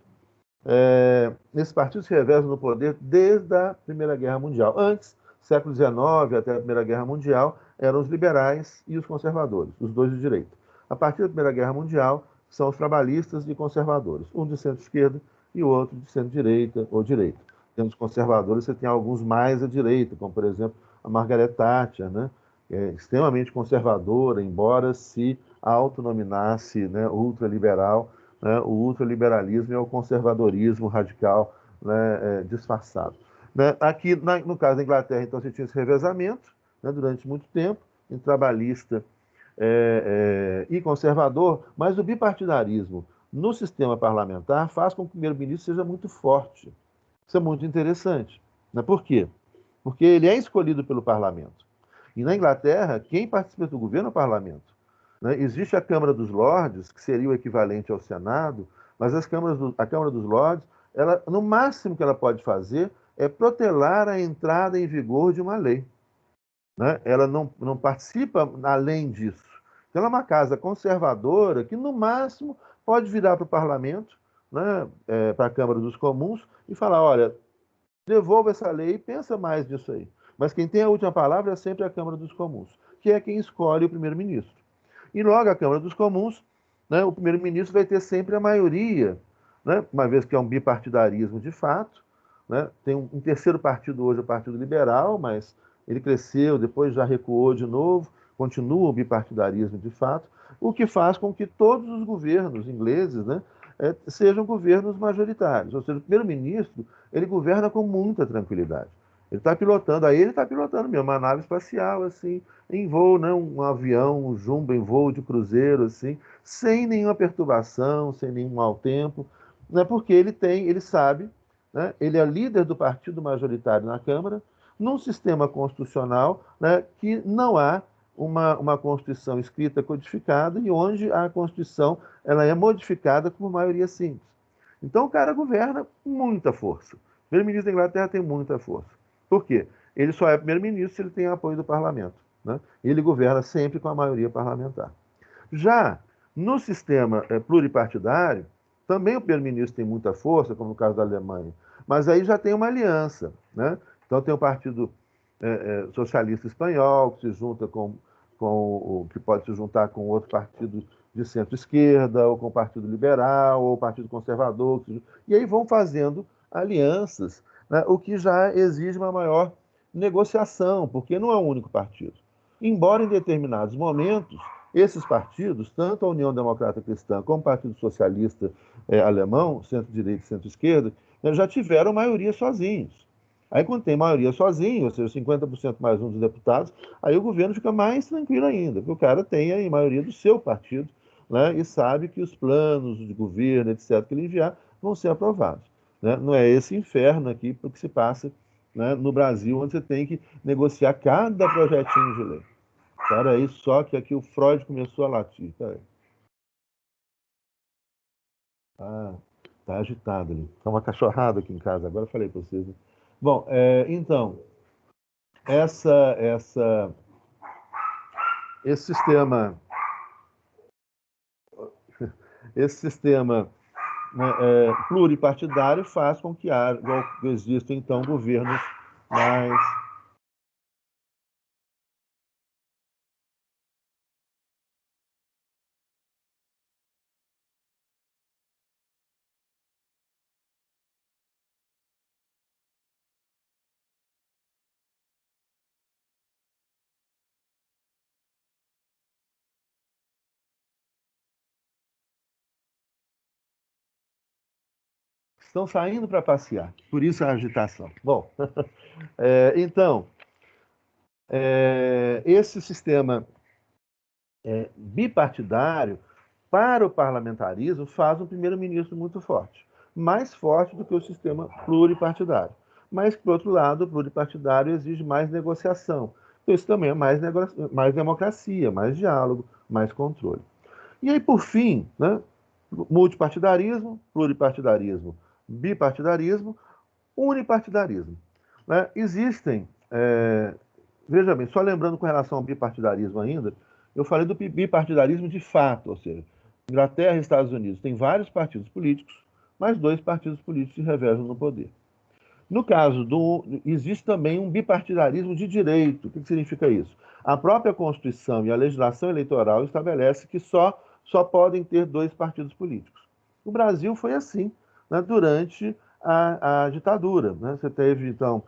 Esses partidos se revezam no poder desde a Primeira Guerra Mundial. Antes, século XIX até a Primeira Guerra Mundial, eram os liberais e os conservadores, os dois de direita. A partir da Primeira Guerra Mundial, são os trabalhistas e conservadores, um de centro-esquerda e o outro de centro-direita ou direita. Dentro dos conservadores, você tem alguns mais à direita, como, por exemplo, a Margaret Thatcher, né? Extremamente conservadora, embora se autonominasse, né, ultraliberal. Né? O ultraliberalismo é o conservadorismo radical, né, disfarçado. Né? Aqui, no caso da Inglaterra, então, você tinha esse revezamento, né, durante muito tempo, em trabalhista e conservador, mas o bipartidarismo no sistema parlamentar faz com que o primeiro-ministro seja muito forte. Isso é muito interessante. Né? Por quê? Porque ele é escolhido pelo parlamento. E na Inglaterra, quem participa do governo é o parlamento. Né? Existe a Câmara dos Lordes, que seria o equivalente ao Senado, mas a Câmara dos Lordes, ela, no máximo que ela pode fazer é protelar a entrada em vigor de uma lei. Né? Ela não participa além disso. Então, ela é uma casa conservadora que, no máximo, pode virar para o parlamento, né, para a Câmara dos Comuns, e falar: olha, devolva essa lei e pensa mais nisso aí. Mas quem tem a última palavra é sempre a Câmara dos Comuns, que é quem escolhe o primeiro-ministro. E logo a Câmara dos Comuns, né, o primeiro-ministro vai ter sempre a maioria, né, uma vez que é um bipartidarismo de fato. Né, tem um terceiro partido hoje, o Partido Liberal, mas ele cresceu, depois já recuou de novo, continua o bipartidarismo de fato, o que faz com que todos os governos ingleses, né, sejam governos majoritários. Ou seja, o primeiro-ministro, ele governa com muita tranquilidade. Ele está pilotando, aí ele está pilotando mesmo, uma nave espacial, assim, em voo, né, um avião, um jumbo em voo de cruzeiro, assim, sem nenhuma perturbação, sem nenhum mau tempo, né, porque ele sabe, né, ele é líder do partido majoritário na Câmara, num sistema constitucional, né, que não há uma Constituição escrita codificada e onde a Constituição ela é modificada por maioria simples. Então o cara governa com muita força. O primeiro-ministro da Inglaterra tem muita força. Por quê? Ele só é primeiro-ministro se ele tem apoio do parlamento. Né? Ele governa sempre com a maioria parlamentar. Já no sistema pluripartidário, também o primeiro-ministro tem muita força, como no caso da Alemanha, mas aí já tem uma aliança. Né? Então tem o Partido Socialista Espanhol, que se junta que pode se juntar com outro partido de centro-esquerda, ou com o Partido Liberal, ou o Partido Conservador, e aí vão fazendo alianças, né, o que já exige uma maior negociação, porque não é um único partido. Embora em determinados momentos, esses partidos, tanto a União Democrata Cristã como o Partido Socialista Alemão, centro-direita e centro-esquerda, já tiveram maioria sozinhos. Aí, quando tem maioria sozinho, ou seja, 50% mais um dos deputados, aí o governo fica mais tranquilo ainda, porque o cara tem a maioria do seu partido, né, e sabe que os planos de governo, etc., que ele enviar, vão ser aprovados. Né? Não é esse inferno aqui que se passa, né, no Brasil, onde você tem que negociar cada projetinho de lei. Espera aí, só que aqui o Freud começou a latir. Peraí. Ah, tá agitado ali. Tá uma cachorrada aqui em casa, agora eu falei para vocês. Né? Bom, então, essa, essa, esse sistema, esse sistema, né, pluripartidário faz com que existam, então, governos mais estão saindo para passear. Por isso a agitação. Bom, então, esse sistema bipartidário, para o parlamentarismo, faz um primeiro-ministro muito forte. Mais forte do que o sistema pluripartidário. Mas, por outro lado, o pluripartidário exige mais negociação. Então, isso também é mais democracia, mais diálogo, mais controle. E aí, por fim, né, multipartidarismo, pluripartidarismo, bipartidarismo, unipartidarismo. Né? Existem, veja bem, só lembrando com relação ao bipartidarismo ainda, eu falei do bipartidarismo de fato, ou seja, Inglaterra e Estados Unidos têm vários partidos políticos, mas dois partidos políticos se revezam no poder. No caso existe também um bipartidarismo de direito. O que significa isso? A própria Constituição e a legislação eleitoral estabelece que só podem ter dois partidos políticos. O Brasil foi assim, né, durante a ditadura. Né? Você teve, então,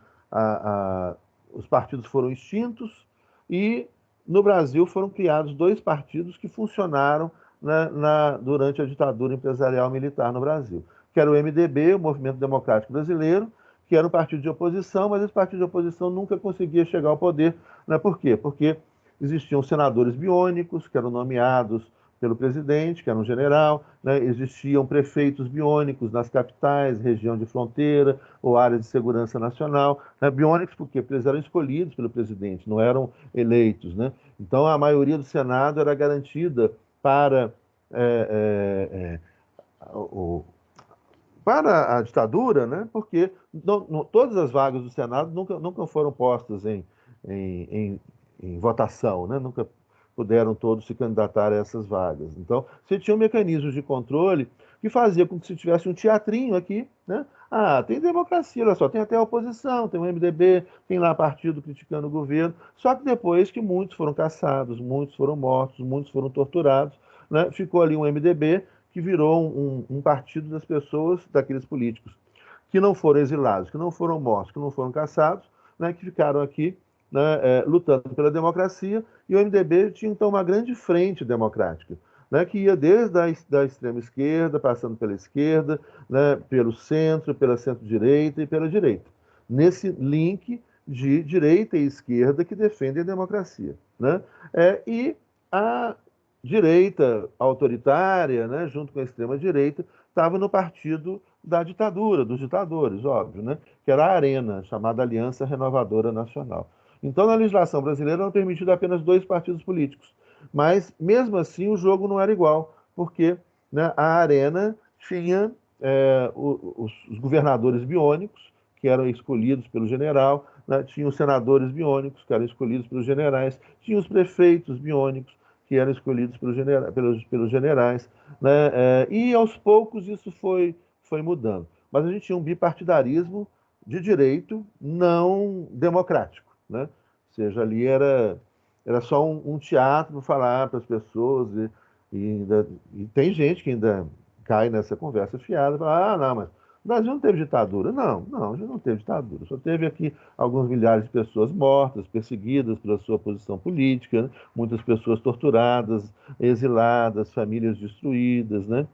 os partidos foram extintos e no Brasil foram criados dois partidos que funcionaram, né, durante a ditadura empresarial militar no Brasil, que era o MDB, o Movimento Democrático Brasileiro, que era um partido de oposição, mas esse partido de oposição nunca conseguia chegar ao poder. Né? Por quê? Porque existiam senadores biônicos, que eram nomeados pelo presidente, que era um general, né? Existiam prefeitos biônicos nas capitais, região de fronteira ou área de segurança nacional. Né? Biônicos porque eles eram escolhidos pelo presidente, não eram eleitos. Né? Então, a maioria do Senado era garantida para o para a ditadura, né? Porque todas as vagas do Senado nunca foram postas em, em votação, né? Nunca puderam todos se candidatar a essas vagas. Então, você tinha um mecanismo de controle que fazia com que se tivesse um teatrinho aqui, né? Ah, tem democracia, olha só, tem até a oposição, tem o MDB, tem lá partido criticando o governo, só que depois que muitos foram caçados, muitos foram mortos, muitos foram torturados, né? Ficou ali um MDB que virou um partido das pessoas, daqueles políticos que não foram exilados, que não foram mortos, que não foram caçados, né, que ficaram aqui, né, lutando pela democracia, e o MDB tinha então uma grande frente democrática, né, que ia desde da extrema esquerda, passando pela esquerda, né, pelo centro, pela centro-direita e pela direita, nesse link de direita e esquerda que defendem a democracia. Né? E a direita autoritária, né, junto com a extrema-direita, estava no partido da ditadura, dos ditadores, óbvio, né, que era a ARENA, chamada Aliança Renovadora Nacional. Então, na legislação brasileira, eram permitidos apenas dois partidos políticos. Mas, mesmo assim, o jogo não era igual, porque, né, a ARENA tinha os governadores biônicos, que eram escolhidos pelo general, né, tinha os senadores biônicos, que eram escolhidos pelos generais, tinha os prefeitos biônicos, que eram escolhidos pelos generais, né? E aos poucos isso foi mudando. Mas a gente tinha um bipartidarismo de direito não democrático, né? Ou seja, ali era só um teatro para falar para as pessoas, e tem gente que ainda cai nessa conversa fiada, fala, ah, não, mas o Brasil não teve ditadura. Não, a gente não teve ditadura. Só teve aqui alguns milhares de pessoas mortas, perseguidas pela sua posição política, né? Muitas pessoas torturadas, exiladas, famílias destruídas, né?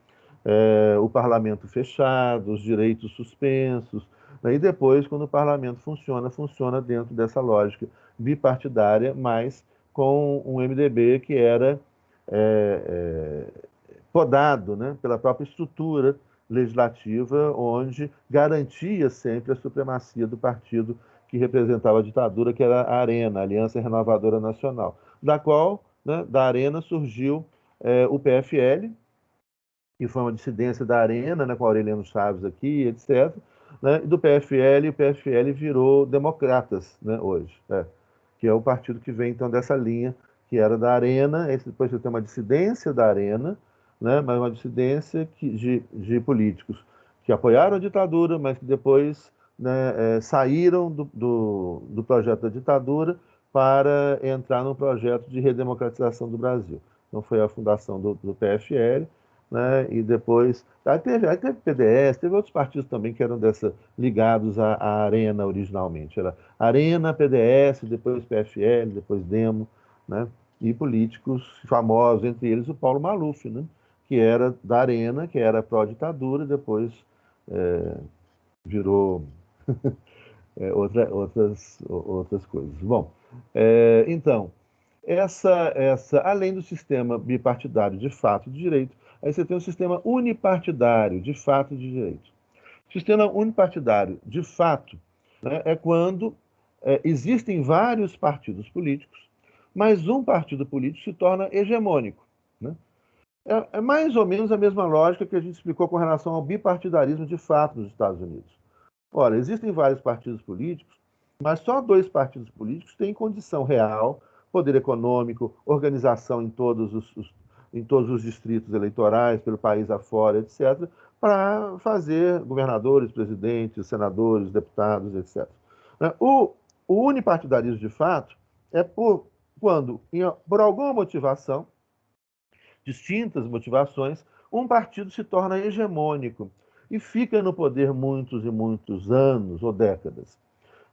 O parlamento fechado, os direitos suspensos. Né? E depois, quando o parlamento funciona dentro dessa lógica bipartidária, mas com um MDB que era podado, né, pela própria estrutura legislativa, onde garantia sempre a supremacia do partido que representava a ditadura, que era a ARENA, a Aliança Renovadora Nacional, da qual, né, da ARENA surgiu o PFL, que foi uma dissidência da ARENA, né, com Aureliano Chaves aqui, etc. Né, e do PFL, o PFL virou Democratas, né, hoje, que é o partido que vem, então, dessa linha, que era da ARENA. Depois você tem uma dissidência da ARENA, né, mas uma dissidência de políticos que apoiaram a ditadura, mas que depois, né, saíram do projeto da ditadura para entrar no projeto de redemocratização do Brasil. Então foi a fundação do PFL, né, e depois aí teve PDS, teve outros partidos também que eram ligados à Arena originalmente. Era Arena, PDS, depois PFL, depois Demo, né, e políticos famosos, entre eles o Paulo Maluf, né, que era da Arena, que era pró-ditadura, e depois virou outras coisas. Bom, então, além do sistema bipartidário de fato de direito, aí você tem um sistema unipartidário de fato de direito. Sistema unipartidário de fato, né, é quando existem vários partidos políticos, mas um partido político se torna hegemônico. Né? É mais ou menos a mesma lógica que a gente explicou com relação ao bipartidarismo de fato nos Estados Unidos. Ora, existem vários partidos políticos, mas só dois partidos políticos têm condição real, poder econômico, organização em todos os distritos eleitorais, pelo país afora, etc., para fazer governadores, presidentes, senadores, deputados, etc. Né? O unipartidarismo, de fato, é quando, por alguma motivação, distintas motivações, um partido se torna hegemônico e fica no poder muitos e muitos anos ou décadas.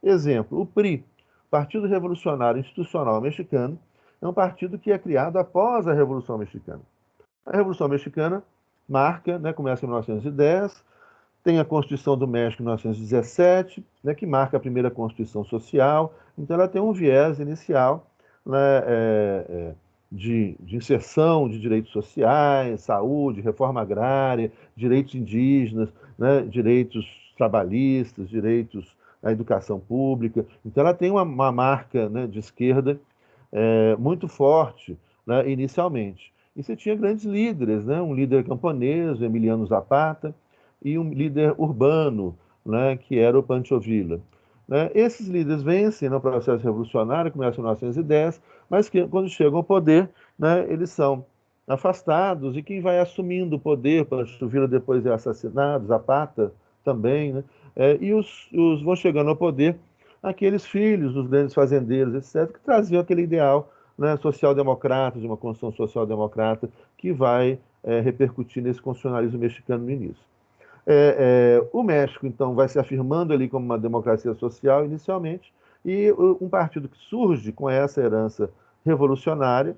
Exemplo, o PRI, Partido Revolucionário Institucional Mexicano, é um partido que é criado após a Revolução Mexicana. A Revolução Mexicana marca, né, começa em 1910, tem a Constituição do México em 1917, né, que marca a primeira Constituição Social, então ela tem um viés inicial, né, de inserção de direitos sociais, saúde, reforma agrária, direitos indígenas, né, direitos trabalhistas, direitos à educação pública. Então ela tem uma marca, né, de esquerda muito forte, né, inicialmente. E você tinha grandes líderes, né, um líder camponês, Emiliano Zapata, e um líder urbano, né, que era o Pancho Villa. Né? Esses líderes vencem no processo revolucionário, começa em 1910, mas que, quando chegam ao poder, né, eles são afastados, e quem vai assumindo o poder, Pancho Villa depois é assassinado, Zapata também, né? E vão chegando ao poder aqueles filhos dos grandes fazendeiros, etc., que traziam aquele ideal, né, social-democrata, de uma construção social-democrata, que vai repercutir nesse constitucionalismo mexicano no início. O México, então, vai se afirmando ali como uma democracia social inicialmente, e um partido que surge com essa herança revolucionária,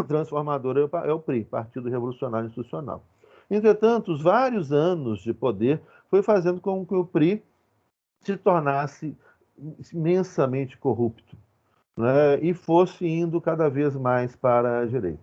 transformadora, é o PRI, Partido Revolucionário Institucional. Entretanto, os vários anos de poder foi fazendo com que o PRI se tornasse imensamente corrupto, né, e fosse indo cada vez mais para a direita.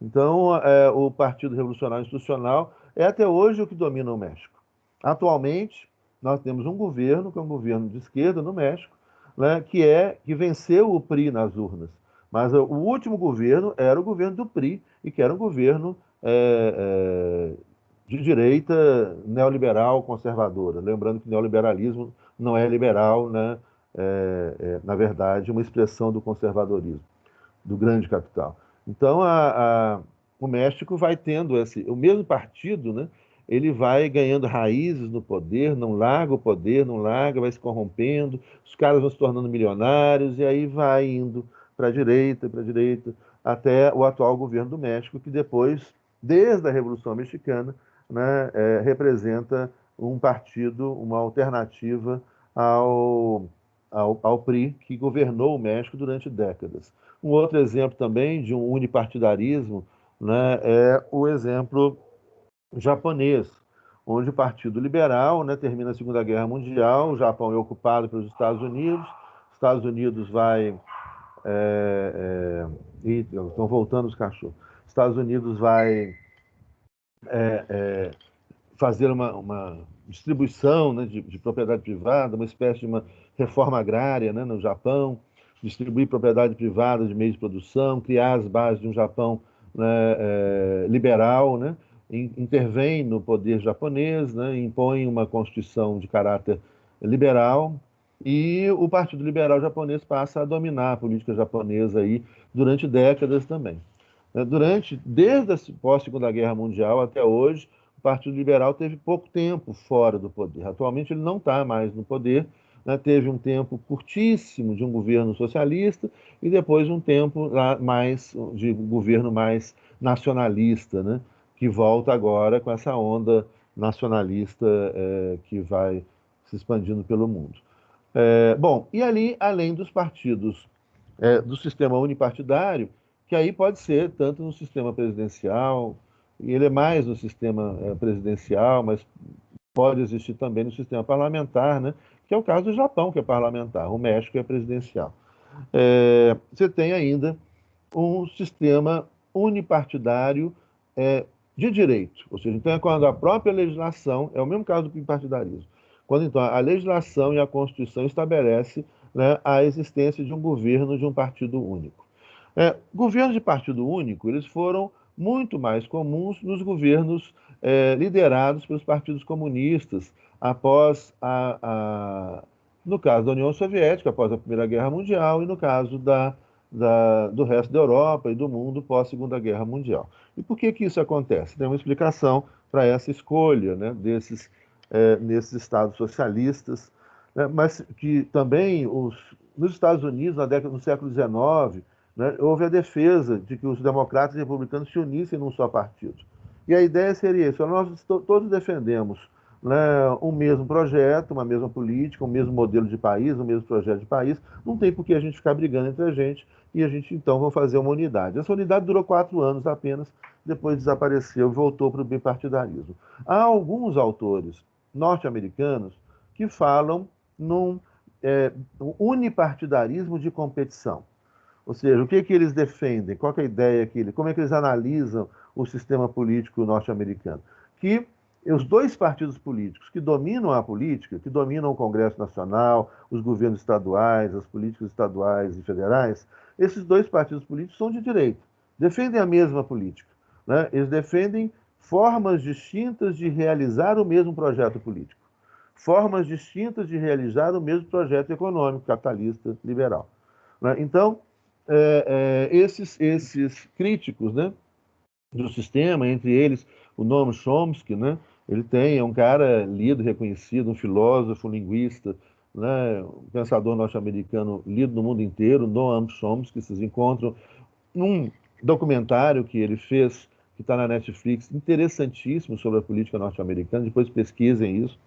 Então, o Partido Revolucionário Institucional é até hoje o que domina o México. Atualmente, nós temos um governo, que é um governo de esquerda no México, né, que venceu o PRI nas urnas. Mas o último governo era o governo do PRI, e que era um governo de direita neoliberal conservadora. Lembrando que neoliberalismo não é liberal, né? Na verdade, uma expressão do conservadorismo, do grande capital. Então, o México vai tendo o mesmo partido, né? Ele vai ganhando raízes no poder, não larga o poder, não larga, vai se corrompendo, os caras vão se tornando milionários, e aí vai indo para a direita, até o atual governo do México, que depois, desde a Revolução Mexicana, né, representa um partido, uma alternativa ao PRI, que governou o México durante décadas. Um outro exemplo também de um unipartidarismo, né, é o exemplo japonês, onde o Partido Liberal, né, termina a Segunda Guerra Mundial, o Japão é ocupado pelos Estados Unidos vai... estão voltando os cachorros. Estados Unidos vai fazer uma distribuição, né, de propriedade privada, uma espécie de uma reforma agrária, né, no Japão, distribuir propriedade privada de meios de produção, criar as bases de um Japão, né, liberal, né, intervém no poder japonês, né, impõe uma constituição de caráter liberal, e o Partido Liberal Japonês passa a dominar a política japonesa aí durante décadas também. Desde a pós-Segunda Guerra Mundial até hoje, o Partido Liberal teve pouco tempo fora do poder. Atualmente ele não está mais no poder, né? Teve um tempo curtíssimo de um governo socialista e depois um tempo mais de um governo mais nacionalista, né? Que volta agora com essa onda nacionalista que vai se expandindo pelo mundo. Bom, e ali, além dos partidos do sistema unipartidário, que aí pode ser tanto no sistema presidencial, e ele é mais no sistema presidencial, mas pode existir também no sistema parlamentar, né? Que é o caso do Japão, que é parlamentar, o México é presidencial. Você tem ainda um sistema unipartidário de direito, ou seja, então é quando a própria legislação, é o mesmo caso do bipartidarismo, quando então a legislação e a Constituição estabelece, né, a existência de um governo de um partido único. Governos de partido único, eles foram muito mais comuns nos governos liderados pelos partidos comunistas após no caso da União Soviética, após a Primeira Guerra Mundial, e no caso do resto da Europa e do mundo pós-Segunda Guerra Mundial. E por que que isso acontece? Tem uma explicação para essa escolha, né, nesses estados socialistas, né, mas que também nos Estados Unidos, no século XIX, né, houve a defesa de que os democratas e republicanos se unissem num só partido. E a ideia seria isso: nós todos defendemos, né, um mesmo projeto, uma mesma política, um mesmo modelo de país, um mesmo projeto de país, não tem por que a gente ficar brigando entre a gente, e a gente então vai fazer uma unidade. Essa unidade durou 4 anos apenas, depois desapareceu e voltou para o bipartidarismo. Há alguns autores norte-americanos que falam num unipartidarismo de competição. Ou seja, o que que eles defendem? Qual que é a ideia como é que eles analisam o sistema político norte-americano? Que os dois partidos políticos que dominam a política, que dominam o Congresso Nacional, os governos estaduais, as políticas estaduais e federais, esses dois partidos políticos são de direita, defendem a mesma política, né? Eles defendem formas distintas de realizar o mesmo projeto político, formas distintas de realizar o mesmo projeto econômico, capitalista, liberal, né? Então, esses críticos, né, do sistema, entre eles o Noam Chomsky, né, é um cara lido, reconhecido, um filósofo, um linguista, né, um pensador norte-americano lido no mundo inteiro, Noam Chomsky. Vocês encontram num documentário que ele fez, que está na Netflix, interessantíssimo sobre a política norte-americana, depois pesquisem isso.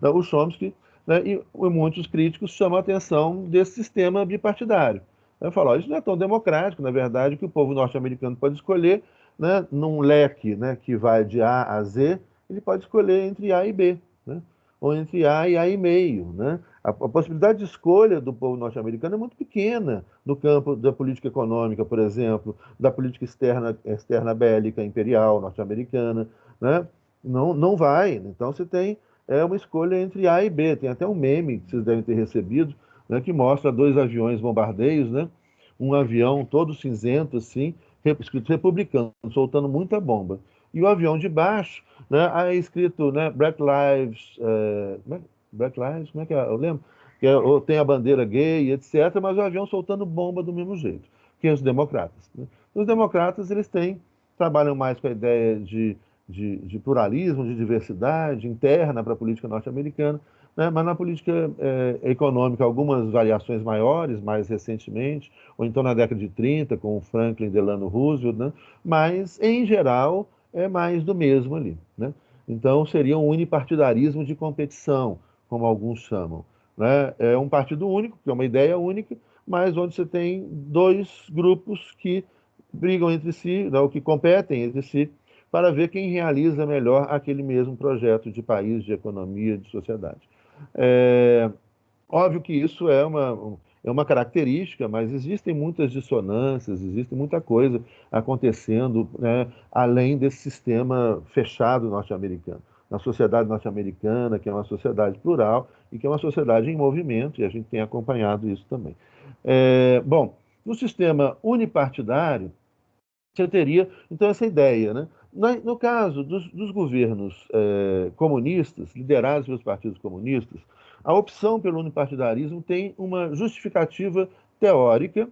O Chomsky, né, e muitos críticos chamam a atenção desse sistema bipartidário. Eu falo, isso não é tão democrático, na verdade, que o povo norte-americano pode escolher, né, num leque, né, que vai de A a Z, ele pode escolher entre A e B, né, ou entre A e A e meio, né? A possibilidade de escolha do povo norte-americano é muito pequena no campo da política econômica, por exemplo, da política externa bélica imperial norte-americana, né? Não vai. Então você tem uma escolha entre A e B. Tem até um meme que vocês devem ter recebido, né, que mostra 2 aviões bombardeios, né? Um avião todo cinzento, assim, escrito republicano, soltando muita bomba. E o avião de baixo, né, aí escrito, né, Black Lives, Black Lives, como é que é? Eu lembro que tem a bandeira gay, etc., mas o avião soltando bomba do mesmo jeito, que é os democratas, né? Os democratas, eles trabalham mais com a ideia de pluralismo, de diversidade interna para a política norte-americana, né? Mas na política econômica, algumas variações maiores, mais recentemente, ou então na década de 30, com o Franklin Delano Roosevelt, né? Mas, em geral, é mais do mesmo ali, né? Então, seria um unipartidarismo de competição, como alguns chamam, né? É um partido único, que é uma ideia única, mas onde você tem 2 grupos que brigam entre si, né, ou que competem entre si, para ver quem realiza melhor aquele mesmo projeto de país, de economia, de sociedade. É, óbvio que isso é uma característica, mas existem muitas dissonâncias, existe muita coisa acontecendo, né, além desse sistema fechado norte-americano. Na sociedade norte-americana, que é uma sociedade plural e que é uma sociedade em movimento, e a gente tem acompanhado isso também. Bom, no sistema unipartidário, você teria, então, essa ideia, né? No caso dos governos comunistas, liderados pelos partidos comunistas, a opção pelo unipartidarismo tem uma justificativa teórica,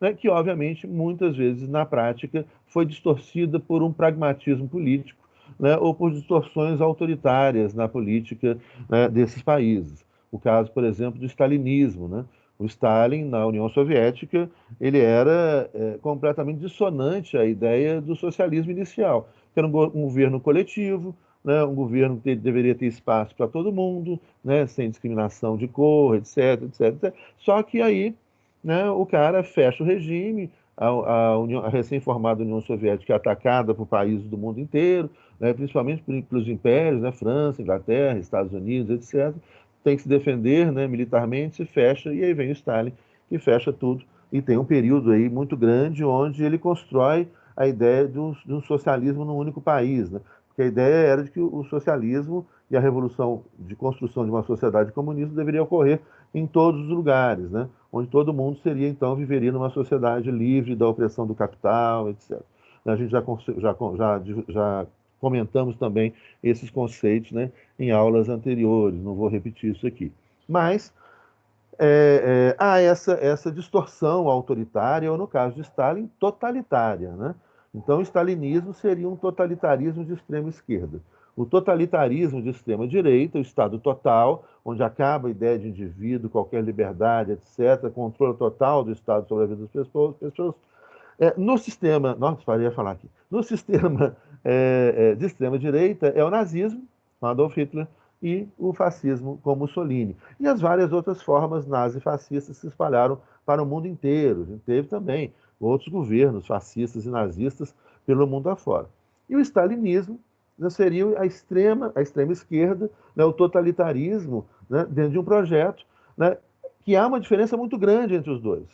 né, que, obviamente, muitas vezes, na prática, foi distorcida por um pragmatismo político, né, ou por distorções autoritárias na política, né, desses países. O caso, por exemplo, do stalinismo, né? O Stalin, na União Soviética, ele era completamente dissonante à ideia do socialismo inicial, que era um governo coletivo, né, um governo que deveria ter espaço para todo mundo, né, sem discriminação de cor, etc, etc, etc. Só que aí, né, o cara fecha o regime, a recém-formada União Soviética é atacada por países do mundo inteiro, né, principalmente pelos impérios, né, França, Inglaterra, Estados Unidos, etc. Tem que se defender, né, militarmente, se fecha, e aí vem o Stalin, que fecha tudo. E tem um período aí muito grande onde ele constrói a ideia de um socialismo num único país, né? Porque a ideia era de que o socialismo e a revolução de construção de uma sociedade comunista deveria ocorrer em todos os lugares, né? Onde todo mundo seria, então, viveria numa sociedade livre da opressão do capital, etc. A gente já comentamos também esses conceitos, né, em aulas anteriores, não vou repetir isso aqui. Mas há essa distorção autoritária, ou no caso de Stalin, totalitária, né? Então, o stalinismo seria um totalitarismo de extrema esquerda. O totalitarismo de extrema direita, o Estado total, onde acaba a ideia de indivíduo, qualquer liberdade, etc., controle total do Estado sobre a vida das pessoas. No sistema, nossa, ia falar aqui, no sistema de extrema direita é o nazismo, com Adolf Hitler, e o fascismo com Mussolini. E as várias outras formas nazifascistas se espalharam para o mundo inteiro. A gente teve também outros governos fascistas e nazistas pelo mundo afora. E o stalinismo, né, seria a extrema esquerda, né, o totalitarismo, né, dentro de um projeto, né, que há uma diferença muito grande entre os dois.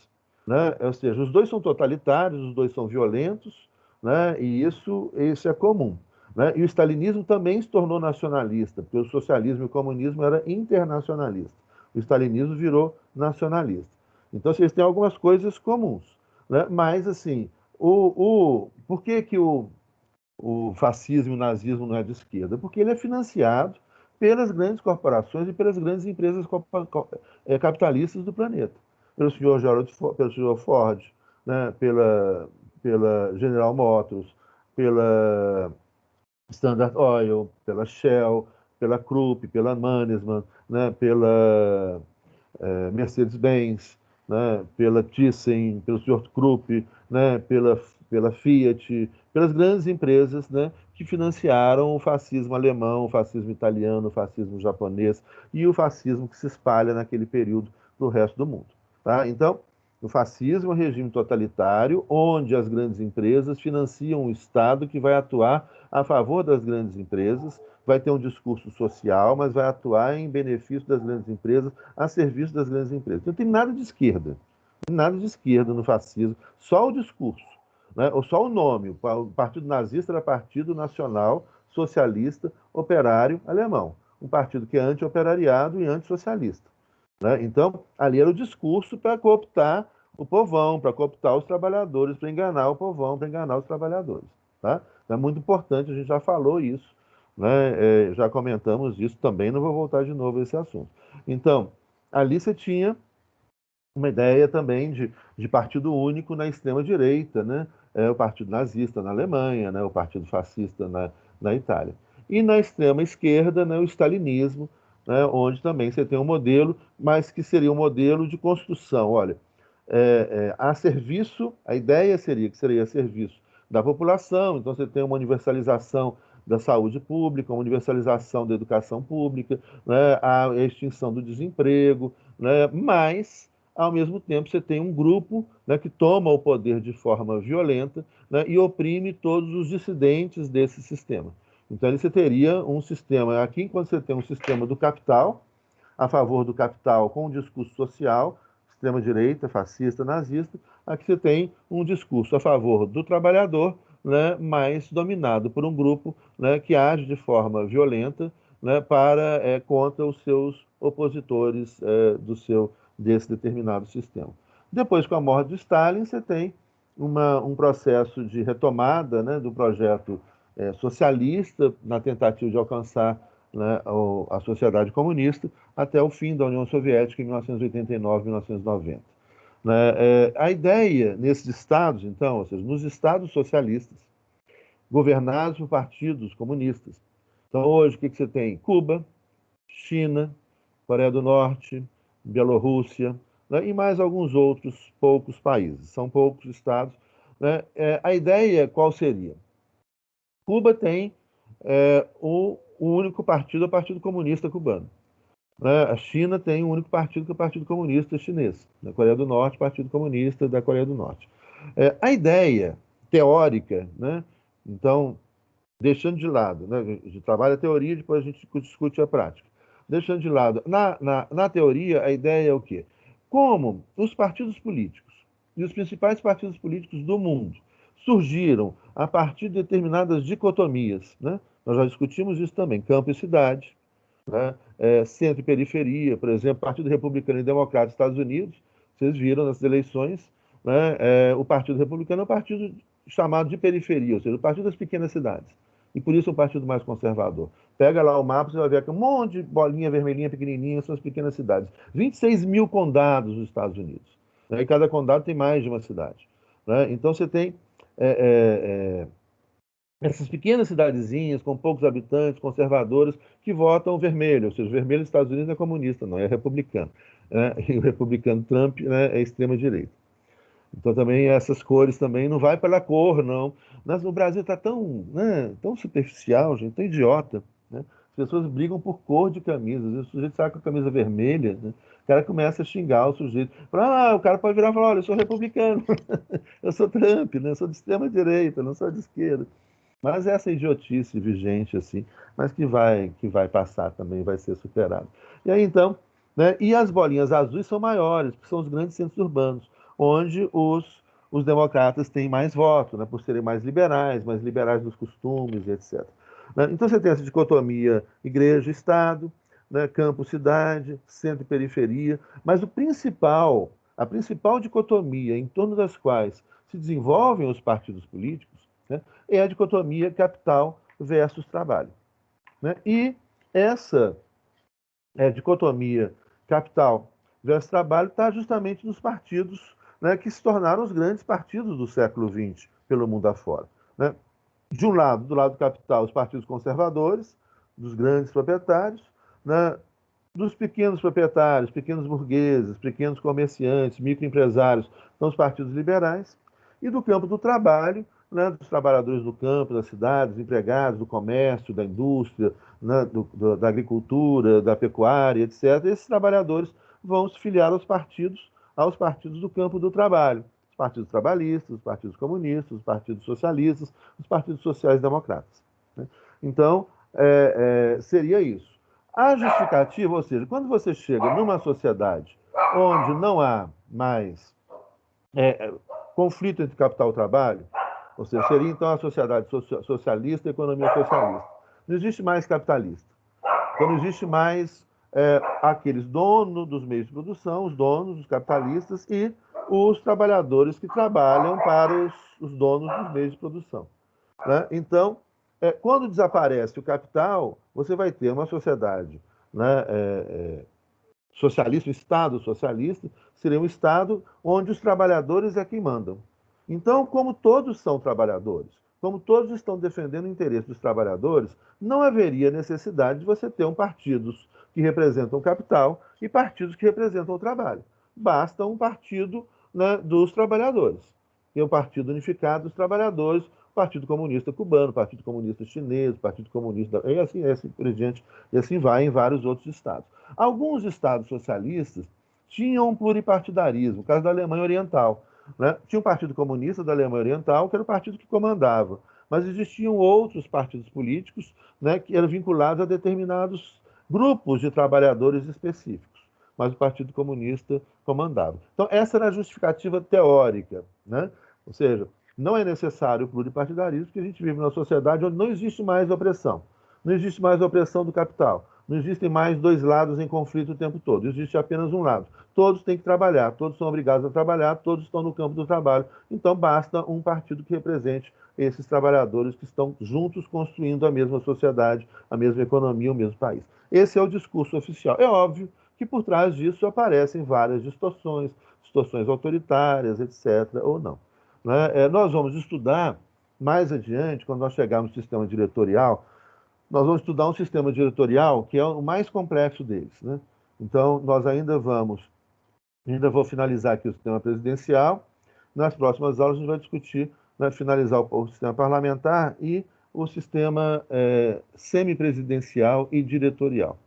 Né? Ou seja, os dois são totalitários, os dois são violentos, né, e isso é comum. Né? E o stalinismo também se tornou nacionalista, porque o socialismo e o comunismo era internacionalista. O stalinismo virou nacionalista. Então, vocês têm algumas coisas comuns. Né? Mas, assim, por que o fascismo e o nazismo não é de esquerda? Porque ele é financiado pelas grandes corporações e pelas grandes empresas capitalistas do planeta. Pelo senhor Ford, né? pela General Motors, pela Standard Oil, pela Shell, pela Krupp, pela Mannesmann, né, pela Mercedes-Benz, né, pela Thyssen, pelo Sr. Krupp, né, pela Fiat, pelas grandes empresas, né, que financiaram o fascismo alemão, o fascismo italiano, o fascismo japonês e o fascismo que se espalha naquele período para o resto do mundo. Tá? Então, o fascismo é um regime totalitário onde as grandes empresas financiam o Estado que vai atuar a favor das grandes empresas, vai ter um discurso social, mas vai atuar em benefício das grandes empresas, a serviço das grandes empresas. Então, não tem nada de esquerda, não tem nada de esquerda no fascismo, só o discurso, né? Ou só o nome. O Partido Nazista era Partido Nacional Socialista Operário Alemão, um partido que é anti-operariado e antissocialista. Né? Então, ali era o discurso para cooptar o povão, para cooptar os trabalhadores, para enganar o povão, para enganar os trabalhadores. Tá? Então, é muito importante, a gente já falou isso, né? Já comentamos isso também, não vou voltar de novo a esse assunto. Então, ali você tinha uma ideia também de partido único na extrema-direita, né? O partido nazista na Alemanha, né? O partido fascista na Itália. E na extrema-esquerda, né? O stalinismo, né? Onde também você tem um modelo, mas que seria um modelo de construção. Olha, a serviço, a ideia seria a serviço da população, então você tem uma universalização da saúde pública, uma universalização da educação pública, né? A extinção do desemprego, né? Mas ao mesmo tempo você tem um grupo, né, que toma o poder de forma violenta, né, e oprime todos os dissidentes desse sistema. Então, ali você teria um sistema, aqui enquanto você tem um sistema do capital, a favor do capital com um discurso social, extrema-direita, fascista, nazista, aqui você tem um discurso a favor do trabalhador, né, mas dominado por um grupo, né, que age de forma violenta, né, contra os seus opositores desse determinado sistema. Depois, com a morte de Stalin, você tem um processo de retomada, né, do projeto socialista na tentativa de alcançar, né, a sociedade comunista até o fim da União Soviética em 1989, 1990. Né? A ideia nesses estados, então, ou seja, nos estados socialistas, governados por partidos comunistas. Então, hoje, o que você tem? Cuba, China, Coreia do Norte, Bielorrússia, né, e mais alguns outros poucos países. São poucos estados. Né? A ideia qual seria? Cuba tem o único partido, o Partido Comunista Cubano. Né? A China tem um único partido, que é o Partido Comunista Chinês. Na Coreia do Norte, Partido Comunista da Coreia do Norte. A ideia teórica, né? Então, deixando de lado, né? A gente trabalha a teoria, depois a gente discute a prática. Deixando de lado, na teoria, a ideia é o quê? Como os partidos políticos e os principais partidos políticos do mundo surgiram a partir de determinadas dicotomias, né? Nós já discutimos isso também, campo e cidade, né? Centro e periferia, por exemplo, Partido Republicano e Democrata dos Estados Unidos, vocês viram nas eleições, né? O Partido Republicano é um partido chamado de periferia, ou seja, o partido das pequenas cidades. E por isso é um partido mais conservador. Pega lá o mapa, você vai ver que um monte de bolinha vermelhinha pequenininha são as pequenas cidades. 26 mil condados nos Estados Unidos, né? E cada condado tem mais de uma cidade, né? Então você tem é, essas pequenas cidadezinhas com poucos habitantes, conservadoras, que votam vermelho. Ou seja, o vermelho nos Estados Unidos é comunista, não é republicano, né? E o republicano Trump, né, é extrema-direita. Então também essas cores também não vai pela cor, não. Mas no Brasil está tão, né, tão superficial, gente, tão idiota, né? As pessoas brigam por cor de camisa. Às vezes o sujeito sai com a camisa vermelha, né? O cara começa a xingar o sujeito. Fala, o cara pode virar e falar, olha, eu sou republicano, eu sou Trump, né? Eu sou de extrema direita, não sou de esquerda. Mas essa idiotice vigente, assim, mas que vai passar também, vai ser superado. E aí, então, né, e as bolinhas azuis são maiores, porque são os grandes centros urbanos, onde os democratas têm mais voto, né, por serem mais liberais nos costumes, etc. Né? Então, você tem essa dicotomia igreja-estado, né, campo-cidade, centro e periferia, mas a principal dicotomia em torno das quais se desenvolvem os partidos políticos, né, é a dicotomia capital versus trabalho, né? E essa dicotomia capital versus trabalho está justamente nos partidos, né, que se tornaram os grandes partidos do século XX pelo mundo afora, né? De um lado, do lado do capital, os partidos conservadores, dos grandes proprietários, né, dos pequenos proprietários, pequenos burgueses, pequenos comerciantes, microempresários, são os partidos liberais, e do campo do trabalho, né, dos trabalhadores do campo, das cidades, empregados do comércio, da indústria, né, da agricultura, da pecuária, etc. Esses trabalhadores vão se filiar aos partidos do campo do trabalho, os partidos trabalhistas, os partidos comunistas, os partidos socialistas, os partidos sociais-democratas, né? Então, seria isso. A justificativa, ou seja, quando você chega numa sociedade onde não há mais conflito entre capital e trabalho, ou seja, seria então a sociedade socialista e a economia socialista. Não existe mais capitalista. Então não existe mais aqueles donos dos meios de produção, os donos, os capitalistas e os trabalhadores que trabalham para os donos dos meios de produção, né? Então, quando desaparece o capital, você vai ter uma sociedade, né, socialista, o Estado socialista, seria um Estado onde os trabalhadores é quem mandam. Então, como todos são trabalhadores, como todos estão defendendo o interesse dos trabalhadores, não haveria necessidade de você ter partidos que representam o capital e partidos que representam o trabalho. Basta um partido, né, dos trabalhadores. Tem o Partido Unificado dos Trabalhadores, o Partido Comunista Cubano, o Partido Comunista Chinês, o Partido Comunista... E assim por diante, e assim vai em vários outros estados. Alguns estados socialistas tinham um pluripartidarismo, o caso da Alemanha Oriental, né? Tinha um Partido Comunista da Alemanha Oriental, que era o partido que comandava, mas existiam outros partidos políticos, né, que eram vinculados a determinados grupos de trabalhadores específicos, mas o Partido Comunista comandava. Então, essa era a justificativa teórica, né? Ou seja, não é necessário o pluripartidarismo, porque a gente vive numa sociedade onde não existe mais opressão. Não existe mais opressão do capital. Não existem mais dois lados em conflito o tempo todo. Existe apenas um lado. Todos têm que trabalhar, todos são obrigados a trabalhar, todos estão no campo do trabalho. Então, basta um partido que represente esses trabalhadores que estão juntos construindo a mesma sociedade, a mesma economia, o mesmo país. Esse é o discurso oficial. É óbvio que por trás disso aparecem várias distorções, distorções autoritárias, etc., ou não, né? Nós vamos estudar mais adiante, quando nós chegarmos no sistema diretorial, nós vamos estudar um sistema diretorial que é o mais complexo deles, né? Então, nós ainda vou finalizar aqui o sistema presidencial. Nas próximas aulas, a gente vai discutir, né, finalizar o sistema parlamentar e o sistema semipresidencial e diretorial,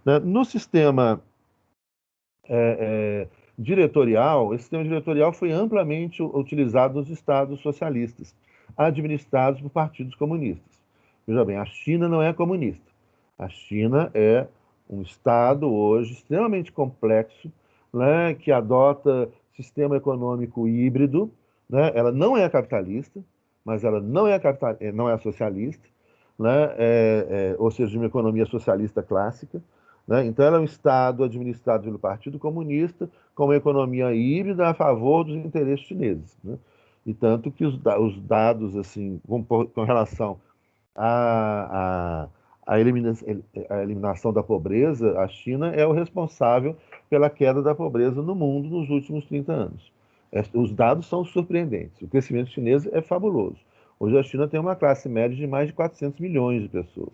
né? No sistema diretorial, esse sistema diretorial foi amplamente utilizado nos estados socialistas, administrados por partidos comunistas. Veja bem, a China não é comunista. A China é um estado hoje extremamente complexo, né, que adota sistema econômico híbrido, né? Ela não é capitalista, mas ela não é socialista, né? Ou seja, de uma economia socialista clássica, né? Então, ela é um Estado administrado pelo Partido Comunista, com uma economia híbrida a favor dos interesses chineses, né? E tanto que os dados, assim, com relação à, à, à eliminação da pobreza, a China é o responsável pela queda da pobreza no mundo nos últimos 30 anos. Os dados são surpreendentes. O crescimento chinês é fabuloso. Hoje a China tem uma classe média de mais de 400 milhões de pessoas.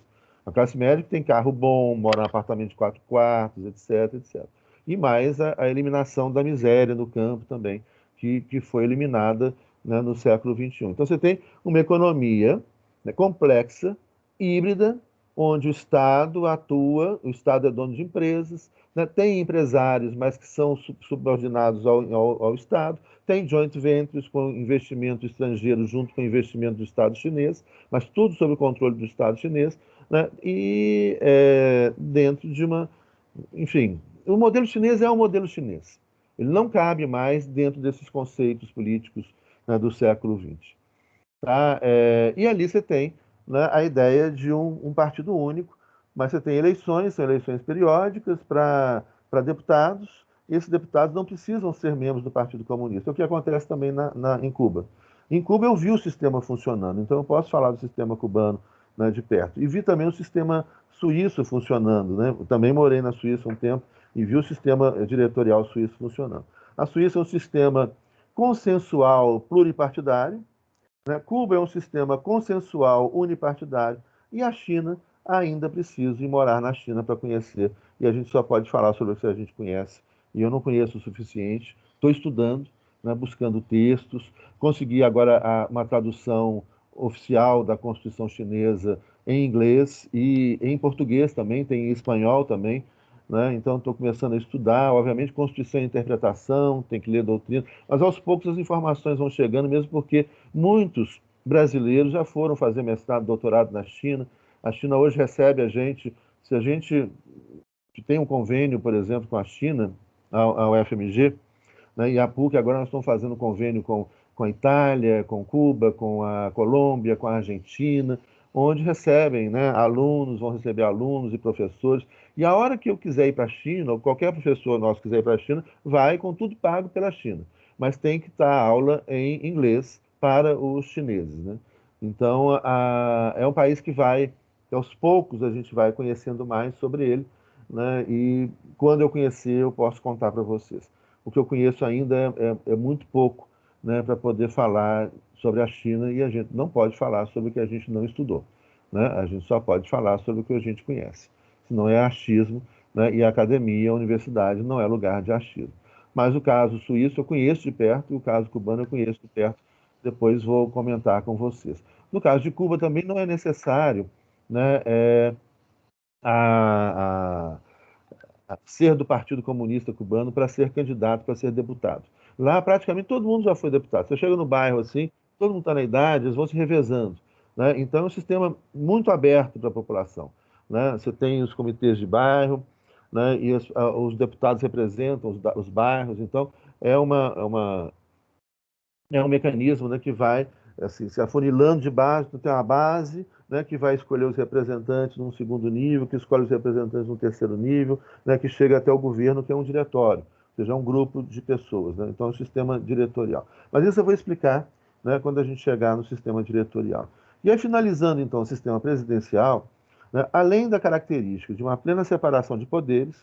A classe média que tem carro bom, mora em apartamento de 4 quartos, etc, etc. E mais a eliminação da miséria no campo também, que foi eliminada, né, no século XXI. Então você tem uma economia, né, complexa, híbrida, onde o Estado atua, o Estado é dono de empresas, né, tem empresários, mas que são subordinados ao Estado, tem joint ventures com investimento estrangeiro junto com investimento do Estado chinês, mas tudo sob o controle do Estado chinês, né, e dentro de uma. Enfim, o modelo chinês é o modelo chinês. Ele não cabe mais dentro desses conceitos políticos, né, do século XX. Tá? E ali você tem, né, a ideia de um partido único, mas você tem eleições, são eleições periódicas para deputados, e esses deputados não precisam ser membros do Partido Comunista. É o que acontece também em Cuba. Em Cuba eu vi o sistema funcionando, então eu posso falar do sistema cubano, né, de perto. E vi também o sistema suíço funcionando, né? Eu também morei na Suíça um tempo e vi o sistema diretorial suíço funcionando. A Suíça é um sistema consensual pluripartidário, né? Cuba é um sistema consensual unipartidário e a China ainda precisa ir morar na China para conhecer. E a gente só pode falar sobre o que a gente conhece. E eu não conheço o suficiente. Estou estudando, né, buscando textos. Consegui agora uma tradução oficial da Constituição chinesa em inglês e em português também, tem em espanhol também. Né? Então, estou começando a estudar. Obviamente, Constituição e interpretação, tem que ler doutrina. Mas aos poucos as informações vão chegando, mesmo porque muitos brasileiros já foram fazer mestrado, doutorado na China. A China hoje recebe a gente, se a gente tem um convênio, por exemplo, com a China, a UFMG, né, e a PUC, agora nós estamos fazendo convênio com a Itália, com Cuba, com a Colômbia, com a Argentina, onde recebem, né, alunos, vão receber alunos e professores. E a hora que eu quiser ir para a China, ou qualquer professor nosso quiser ir para a China, vai com tudo pago pela China. Mas tem que estar a aula em inglês para os chineses, né? Então, é um país que aos poucos a gente vai conhecendo mais sobre ele, né? E quando eu conhecer, eu posso contar para vocês. O que eu conheço ainda é muito pouco, né, para poder falar sobre a China e a gente não pode falar sobre o que a gente não estudou, né? A gente só pode falar sobre o que a gente conhece. Senão é achismo, né? E a academia, a universidade não é lugar de achismo. Mas o caso suíço eu conheço de perto e o caso cubano eu conheço de perto. Depois vou comentar com vocês. No caso de Cuba também não é necessário, né, a, ser do Partido Comunista Cubano para ser candidato, para ser deputado. Lá praticamente todo mundo já foi deputado. Você chega no bairro assim, todo mundo está na idade, eles vão se revezando. Né? Então é um sistema muito aberto para a população. Né? Você tem os comitês de bairro, né? E os deputados representam os bairros, então é é um mecanismo, né, que vai assim, se afunilando de base, então tem uma base, né, que vai escolher os representantes num segundo nível, que escolhe os representantes num terceiro nível, né, que chega até o governo, que é um diretório, ou seja, é um grupo de pessoas. Né? Então, é um sistema diretorial. Mas isso eu vou explicar, né, quando a gente chegar no sistema diretorial. E aí, finalizando, então, o sistema presidencial, né, além da característica de uma plena separação de poderes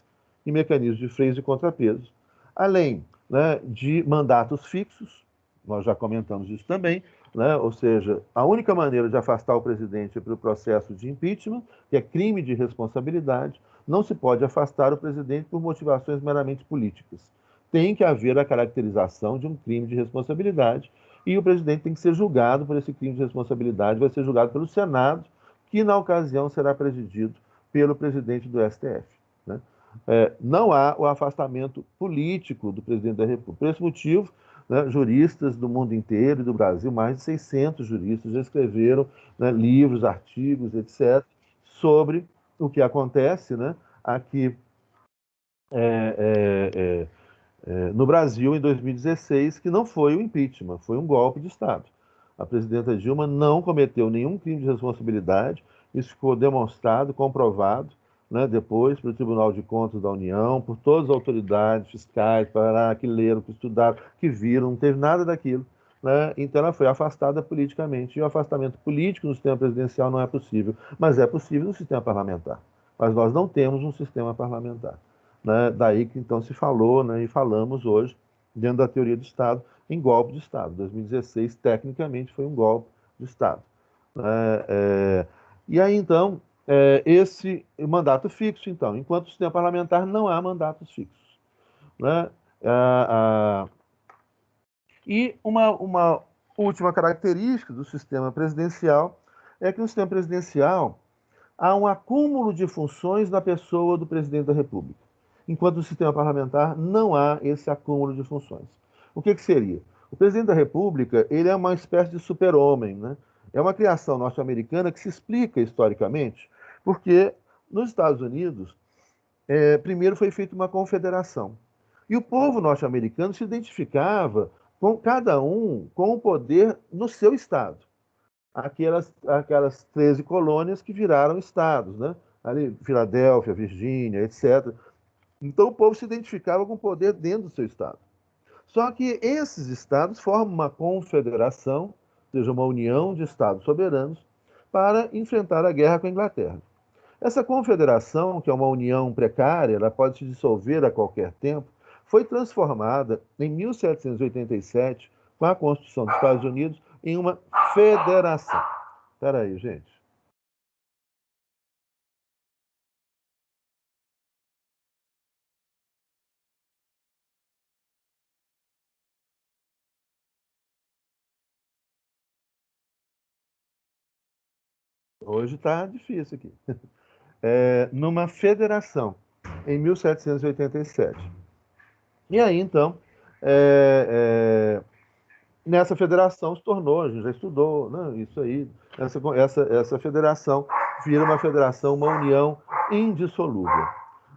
e mecanismos de freios e contrapesos, além, né, de mandatos fixos, nós já comentamos isso também, né? Ou seja, a única maneira de afastar o presidente é pelo processo de impeachment, que é crime de responsabilidade. Não se pode afastar o presidente por motivações meramente políticas. Tem que haver a caracterização de um crime de responsabilidade e o presidente tem que ser julgado por esse crime de responsabilidade, vai ser julgado pelo Senado, que na ocasião será presidido pelo presidente do STF. Né? Não há o afastamento político do presidente da República. Por esse motivo, né, juristas do mundo inteiro e do Brasil, mais de 600 juristas já escreveram, né, livros, artigos, etc., sobre o que acontece, né, aqui é, é, no Brasil em 2016, que não foi o impeachment, foi um golpe de Estado. A presidenta Dilma não cometeu nenhum crime de responsabilidade, isso ficou demonstrado, comprovado, né, depois pelo Tribunal de Contas da União, por todas as autoridades fiscais, que leram, que estudaram, que viram, não teve nada daquilo. né? Então ela foi afastada politicamente. E o afastamento político no sistema presidencial não é possível, mas é possível no sistema parlamentar. Mas nós não temos um sistema parlamentar, né? Daí que então se falou, né, e falamos hoje, dentro da teoria do Estado, em golpe de Estado. 2016, tecnicamente, foi um golpe de Estado, né? E aí, então, esse mandato fixo, então, enquanto o sistema parlamentar não há mandatos fixos, né? Ah, e uma última característica do sistema presidencial é que no sistema presidencial há um acúmulo de funções na pessoa do presidente da República, enquanto no sistema parlamentar não há esse acúmulo de funções. O que seria? O presidente da República, ele é uma espécie de super-homem, né? É uma criação norte-americana que se explica historicamente, porque nos Estados Unidos, primeiro foi feita uma confederação. E o povo norte-americano se identificava com cada um com o poder no seu estado. Aquelas 13 colônias que viraram estados, né? Ali, Filadélfia, Virgínia, etc. Então o povo se identificava com o poder dentro do seu estado. Só que esses estados formam uma confederação, ou seja, uma união de estados soberanos, para enfrentar a guerra com a Inglaterra. Essa confederação, que é uma união precária, ela pode se dissolver a qualquer tempo, foi transformada em 1787, com a Constituição dos Estados Unidos, em uma federação. Espera aí, gente. Hoje está difícil aqui. Numa federação, em 1787. E aí, então, nessa federação se tornou, a gente já estudou, né, isso aí, essa federação vira uma federação, uma união indissolúvel,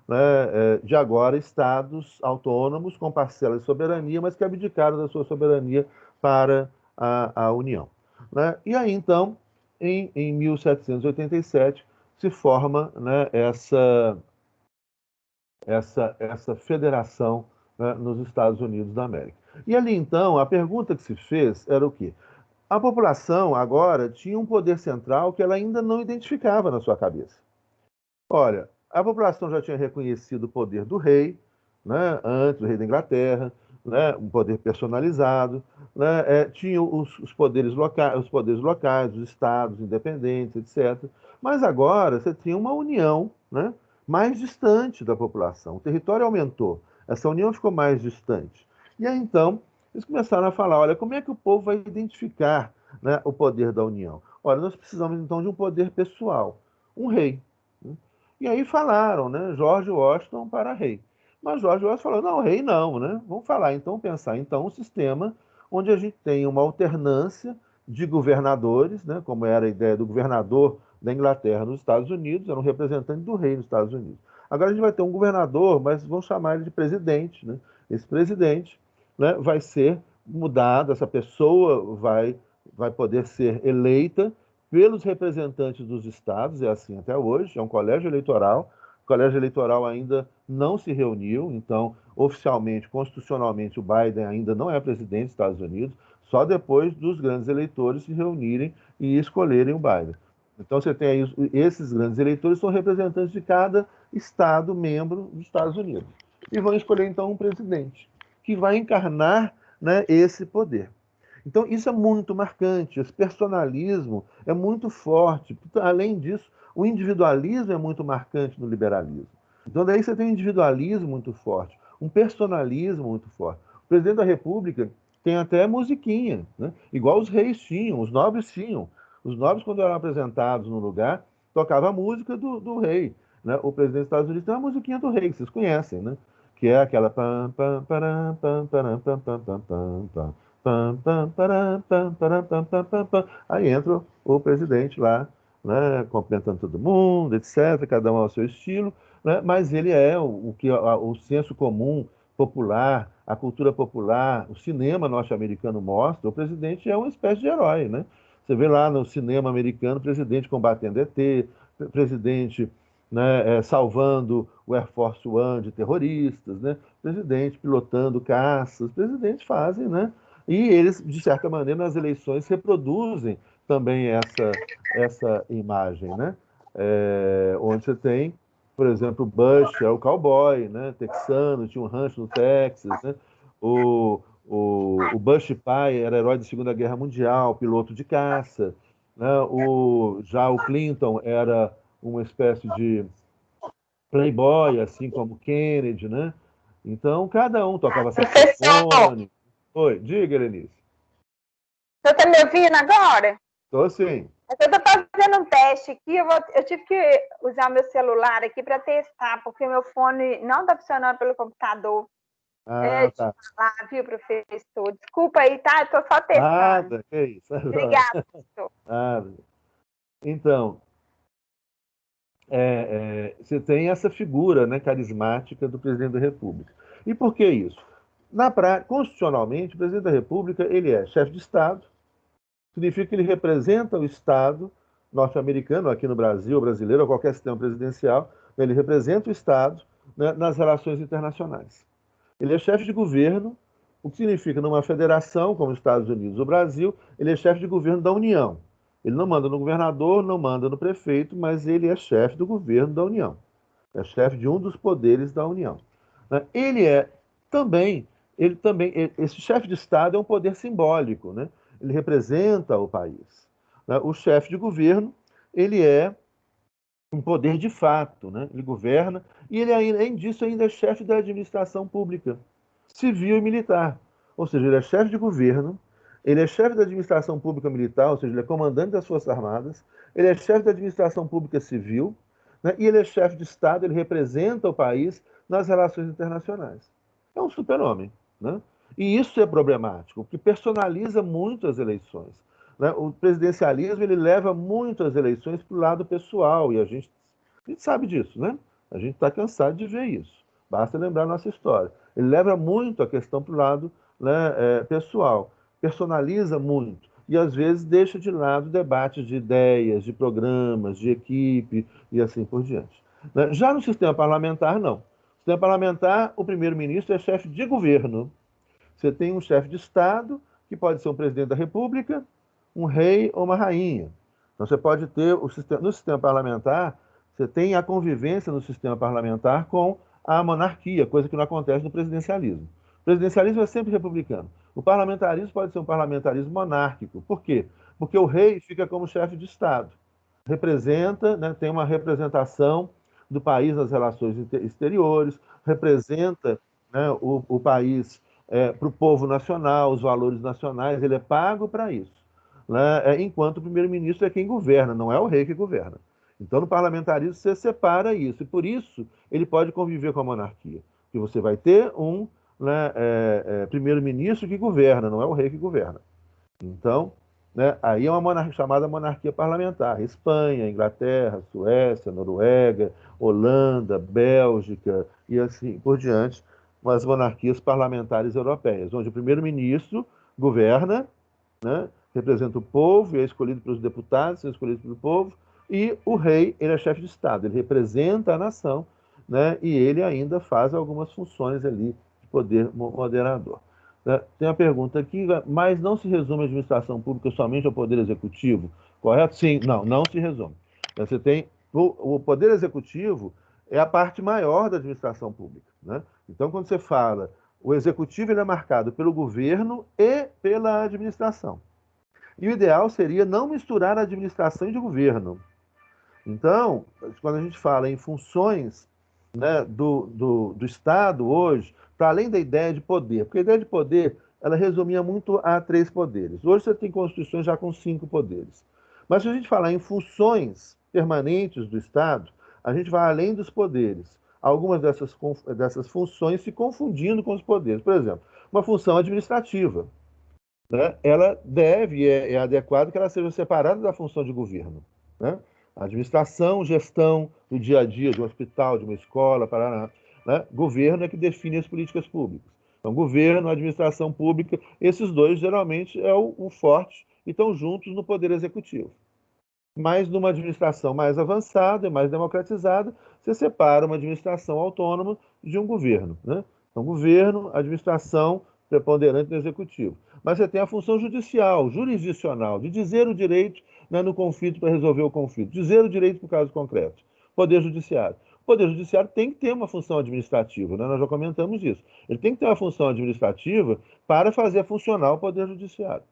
né, de agora estados autônomos com parcelas de soberania, mas que abdicaram da sua soberania para a União. Né? E aí, então, em 1787, se forma, né, essa federação, né, nos Estados Unidos da América. E ali, então, a pergunta que se fez era o quê? A população agora tinha um poder central que ela ainda não identificava na sua cabeça. Olha, a população já tinha reconhecido o poder do rei, né, antes do rei da Inglaterra, né, um poder personalizado, né, tinha os poderes locais, os estados independentes, etc. Mas agora você tinha uma união, né, mais distante da população. O território aumentou, essa união ficou mais distante. E aí então eles começaram a falar: olha, como é que o povo vai identificar, né, o poder da união? Olha, nós precisamos então de um poder pessoal, um rei. Né? E aí falaram, né? George Washington para rei. Mas George Washington falou: não, rei não, né? Vamos falar então, pensar então um sistema onde a gente tem uma alternância de governadores, né? Como era a ideia do governador da Inglaterra nos Estados Unidos, era um representante do rei nos Estados Unidos. Agora a gente vai ter um governador, mas vão chamar ele de presidente, né? Esse presidente, né, vai ser mudado, essa pessoa vai poder ser eleita pelos representantes dos estados, é assim até hoje, é um colégio eleitoral. O colégio eleitoral ainda não se reuniu, então, oficialmente, constitucionalmente, o Biden ainda não é presidente dos Estados Unidos, só depois dos grandes eleitores se reunirem e escolherem o Biden. Então, você tem aí, esses grandes eleitores são representantes de cada estado membro dos Estados Unidos. E vão escolher, então, um presidente que vai encarnar, né, esse poder. Então, isso é muito marcante, esse personalismo é muito forte. Além disso, o individualismo é muito marcante no liberalismo. Então, daí você tem um individualismo muito forte, um personalismo muito forte. O presidente da República tem até musiquinha, né? Igual os reis tinham, os nobres tinham. Os nobres, quando eram apresentados no lugar, tocava a música do rei. Né? O presidente dos Estados Unidos tem uma musiquinha do rei, que vocês conhecem, né? Que é aquela. Pam, pam, param, pam, param, pam, pam, pam, pam, pam. Pam, pam, param, pam, param, pam, pam, pam, pam. Aí entra o presidente lá, né, cumprimentando todo mundo, etc., cada um ao seu estilo, né, mas ele é o que o senso comum popular, a cultura popular, o cinema norte-americano mostra, o presidente é uma espécie de herói, né? Você vê lá no cinema americano, presidente combatendo ET, presidente, né, salvando o Air Force One de terroristas, né? Presidente pilotando caças, presidentes fazem, né, E eles, de certa maneira, nas eleições reproduzem também essa imagem, né? Onde você tem, por exemplo, o Bush é o cowboy, né? Texano, tinha um rancho no Texas, né? O Bush pai era herói da Segunda Guerra Mundial, piloto de caça, né? Já o Clinton era uma espécie de playboy, assim como Kennedy, né? Então, cada um tocava Professor, saxofone. Oi, diga, Elenice. você está me ouvindo agora? Estou sim. Eu estou fazendo um teste aqui, eu tive que usar meu celular aqui para testar, porque meu fone não está funcionando pelo computador. Ah, Deixa eu tá. falar, viu, professor? Desculpa aí, tá? Estou só testando. Nada, que isso. Obrigada, professor. Nada. Então, você tem essa figura, né, carismática do presidente da República. E por que isso? Constitucionalmente, o presidente da República ele é chefe de Estado, significa que ele representa o Estado norte-americano, aqui no Brasil, brasileiro, ou qualquer sistema presidencial, ele representa o Estado, né, nas relações internacionais. Ele é chefe de governo, o que significa, numa federação como os Estados Unidos ou Brasil, ele é chefe de governo da União. Ele não manda no governador, não manda no prefeito, mas ele é chefe do governo da União. É chefe de um dos poderes da União. Né? Também, esse chefe de Estado é um poder simbólico, né? Ele representa o país. Né? O chefe de governo, ele é um poder de fato, né? Ele governa e ele, além disso, ainda é chefe da administração pública, civil e militar. Ou seja, ele é chefe de governo, ele é chefe da administração pública militar, ou seja, ele é comandante das Forças Armadas, ele é chefe da administração pública civil, né? E ele é chefe de Estado, ele representa o país nas relações internacionais. É um super-homem, né? E isso é problemático, porque personaliza muito as eleições. Né? O presidencialismo ele leva muito as eleições para o lado pessoal, e a gente sabe disso, né? A gente está cansado de ver isso. Basta lembrar a nossa história. Ele leva muito a questão para o lado, né, pessoal, personaliza muito e às vezes deixa de lado debates de ideias, de programas, de equipe e assim por diante. Né? Já no sistema parlamentar, não. No sistema parlamentar, o primeiro-ministro é chefe de governo. Você tem um chefe de Estado, que pode ser um presidente da República, um rei ou uma rainha. Então você pode ter, no sistema parlamentar, você tem a convivência no sistema parlamentar com a monarquia, coisa que não acontece no presidencialismo. O presidencialismo é sempre republicano. O parlamentarismo pode ser um parlamentarismo monárquico. Por quê? Porque o rei fica como chefe de Estado. Representa, né, tem uma representação do país nas relações exteriores, representa, né, o país para o povo nacional, os valores nacionais, ele é pago para isso. Né? Enquanto o primeiro-ministro é quem governa, não é o rei que governa. Então, no parlamentarismo, você separa isso, e por isso ele pode conviver com a monarquia. Que você vai ter um, né, primeiro-ministro que governa, não é o rei que governa. Então, né, aí é uma chamada monarquia parlamentar. Espanha, Inglaterra, Suécia, Noruega, Holanda, Bélgica e assim por diante, as monarquias parlamentares europeias, onde o primeiro-ministro governa, né, representa o povo e é escolhido pelos deputados, são escolhidos pelo povo, e o rei, ele é chefe de Estado, ele representa a nação, né, e ele ainda faz algumas funções ali de poder moderador. Tem a pergunta aqui, mas não se resume a administração pública somente ao poder executivo, correto? Sim, não se resume. Você tem o poder executivo é a parte maior da administração pública, né? Então, quando você fala, o executivo ele é marcado pelo governo e pela administração. E o ideal seria não misturar a administração e o governo. Então, quando a gente fala em funções, né, do Estado hoje, para além da ideia de poder, porque a ideia de poder ela resumia muito a 3 poderes. Hoje você tem constituições já com 5 poderes. Mas se a gente falar em funções permanentes do Estado, a gente vai além dos poderes. Algumas dessas funções se confundindo com os poderes. Por exemplo, uma função administrativa, né, ela deve, é adequado que ela seja separada da função de governo. Né? Administração, gestão do dia a dia de um hospital, de uma escola, Paraná. Né? Governo é que define as políticas públicas. Então, governo, administração pública, esses dois geralmente é o forte e estão juntos no poder executivo. Mas numa administração mais avançada e mais democratizada, você separa uma administração autônoma de um governo. Né? Então, governo, administração preponderante no executivo. mas você tem a função judicial, jurisdicional, de dizer o direito, né, no conflito para resolver o conflito, dizer o direito para o caso concreto. Poder Judiciário. O Poder Judiciário tem que ter uma função administrativa, né? Nós já comentamos isso. Ele tem que ter uma função administrativa para fazer funcionar o Poder Judiciário.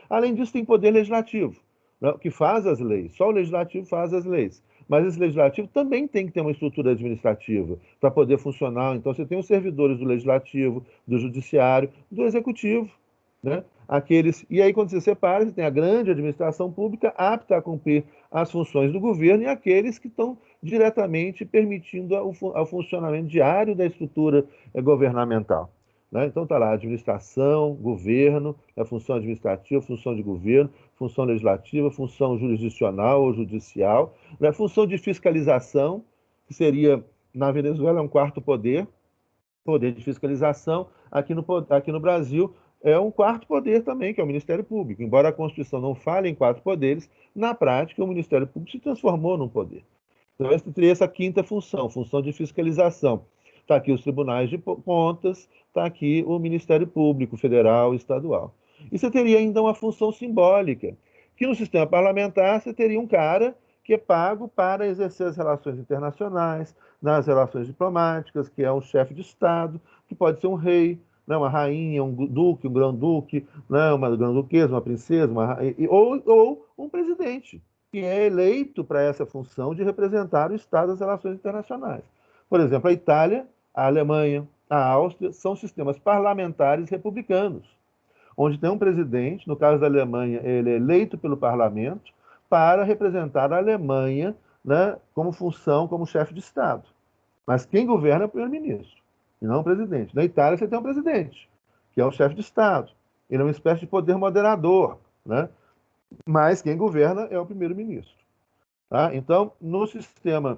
Além disso, tem Poder Legislativo, né, que faz as leis. Só o Legislativo faz as leis. Mas esse Legislativo também tem que ter uma estrutura administrativa para poder funcionar. Então, você tem os servidores do Legislativo, do Judiciário, do Executivo, né? E aí, quando você separa, você tem a grande administração pública apta a cumprir as funções do governo e aqueles que estão diretamente permitindo o funcionamento diário da estrutura governamental, né? Então está lá administração, governo, a função administrativa, função de governo, função legislativa, função jurisdicional ou judicial, né? Função de fiscalização, que seria, na Venezuela, um quarto poder, poder de fiscalização. Aqui no Brasil é um quarto poder também, que é o Ministério Público. Embora a Constituição não fale em quatro poderes, na prática o Ministério Público se transformou num poder. Então, essa teria essa quinta função, função de fiscalização. Está aqui os tribunais de contas, está aqui o Ministério Público Federal e Estadual. E você teria ainda uma função simbólica, que no sistema parlamentar você teria um cara que é pago para exercer as relações internacionais, nas relações diplomáticas, que é um chefe de Estado, que pode ser um rei, né, uma rainha, um duque, um grão-duque, né, uma grã-duquesa, uma princesa, ou um presidente, que é eleito para essa função de representar o Estado das relações internacionais. Por exemplo, a Itália, a Alemanha, a Áustria são sistemas parlamentares republicanos, onde tem um presidente, no caso da Alemanha, ele é eleito pelo parlamento para representar a Alemanha, né, como função, como chefe de Estado. Mas quem governa é o primeiro-ministro, e não o presidente. Na Itália você tem um presidente, que é o chefe de Estado. Ele é uma espécie de poder moderador, né? Mas quem governa é o primeiro-ministro. Tá? Então, no sistema...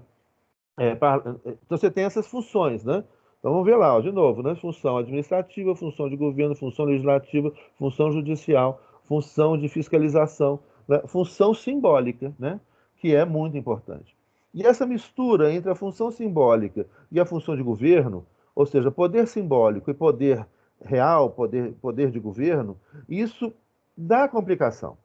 então, você tem essas funções, né? Então, vamos ver lá, ó, de novo, né? Função administrativa, função de governo, função legislativa, função judicial, função de fiscalização, né? Função simbólica, né? Que é muito importante. E essa mistura entre a função simbólica e a função de governo, ou seja, poder simbólico e poder real, poder de governo, isso dá complicação,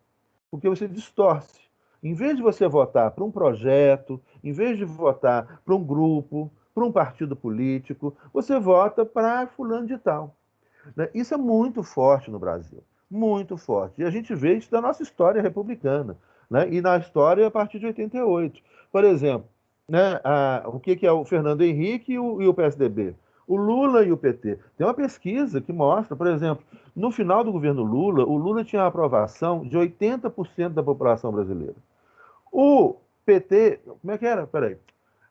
porque você distorce. Em vez de você votar para um projeto, em vez de votar para um grupo, para um partido político, você vota para fulano de tal, né? Isso é muito forte no Brasil, muito forte. E a gente vê isso da nossa história republicana, né? E na história a partir de 88. Por exemplo, né, o que é o Fernando Henrique e o PSDB? O Lula e o PT. Tem uma pesquisa que mostra, por exemplo, no final do governo Lula, o Lula tinha a aprovação de 80% da população brasileira. O PT, como é que era? Peraí.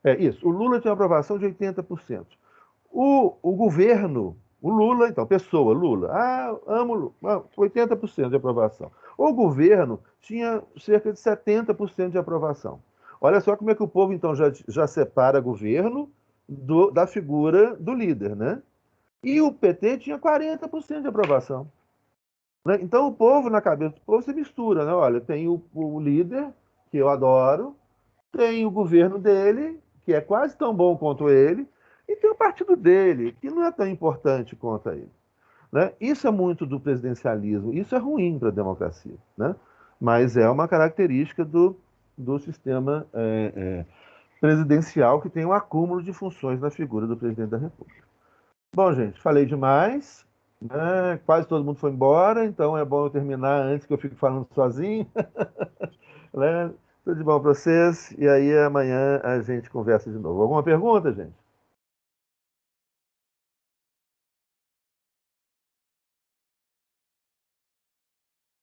É isso, o Lula tinha aprovação de 80%. O governo, o Lula, então, pessoa, Lula, amo Lula, 80% de aprovação. O governo tinha cerca de 70% de aprovação. Olha só como é que o povo, então, já separa governo da figura do líder, né? E o PT tinha 40% de aprovação, né? Então, o povo, na cabeça do povo, se mistura, né? Olha, tem o líder, que eu adoro, tem o governo dele, que é quase tão bom quanto ele, e tem o partido dele, que não é tão importante quanto ele, né? Isso é muito do presidencialismo, isso é ruim para a democracia, né? Mas é uma característica do sistema presidencial, que tem um acúmulo de funções na figura do presidente da República. Bom, gente, falei demais, né? Quase todo mundo foi embora, então é bom eu terminar antes que eu fique falando sozinho. Né? Tudo de bom para vocês, e aí amanhã a gente conversa de novo. Alguma pergunta, gente?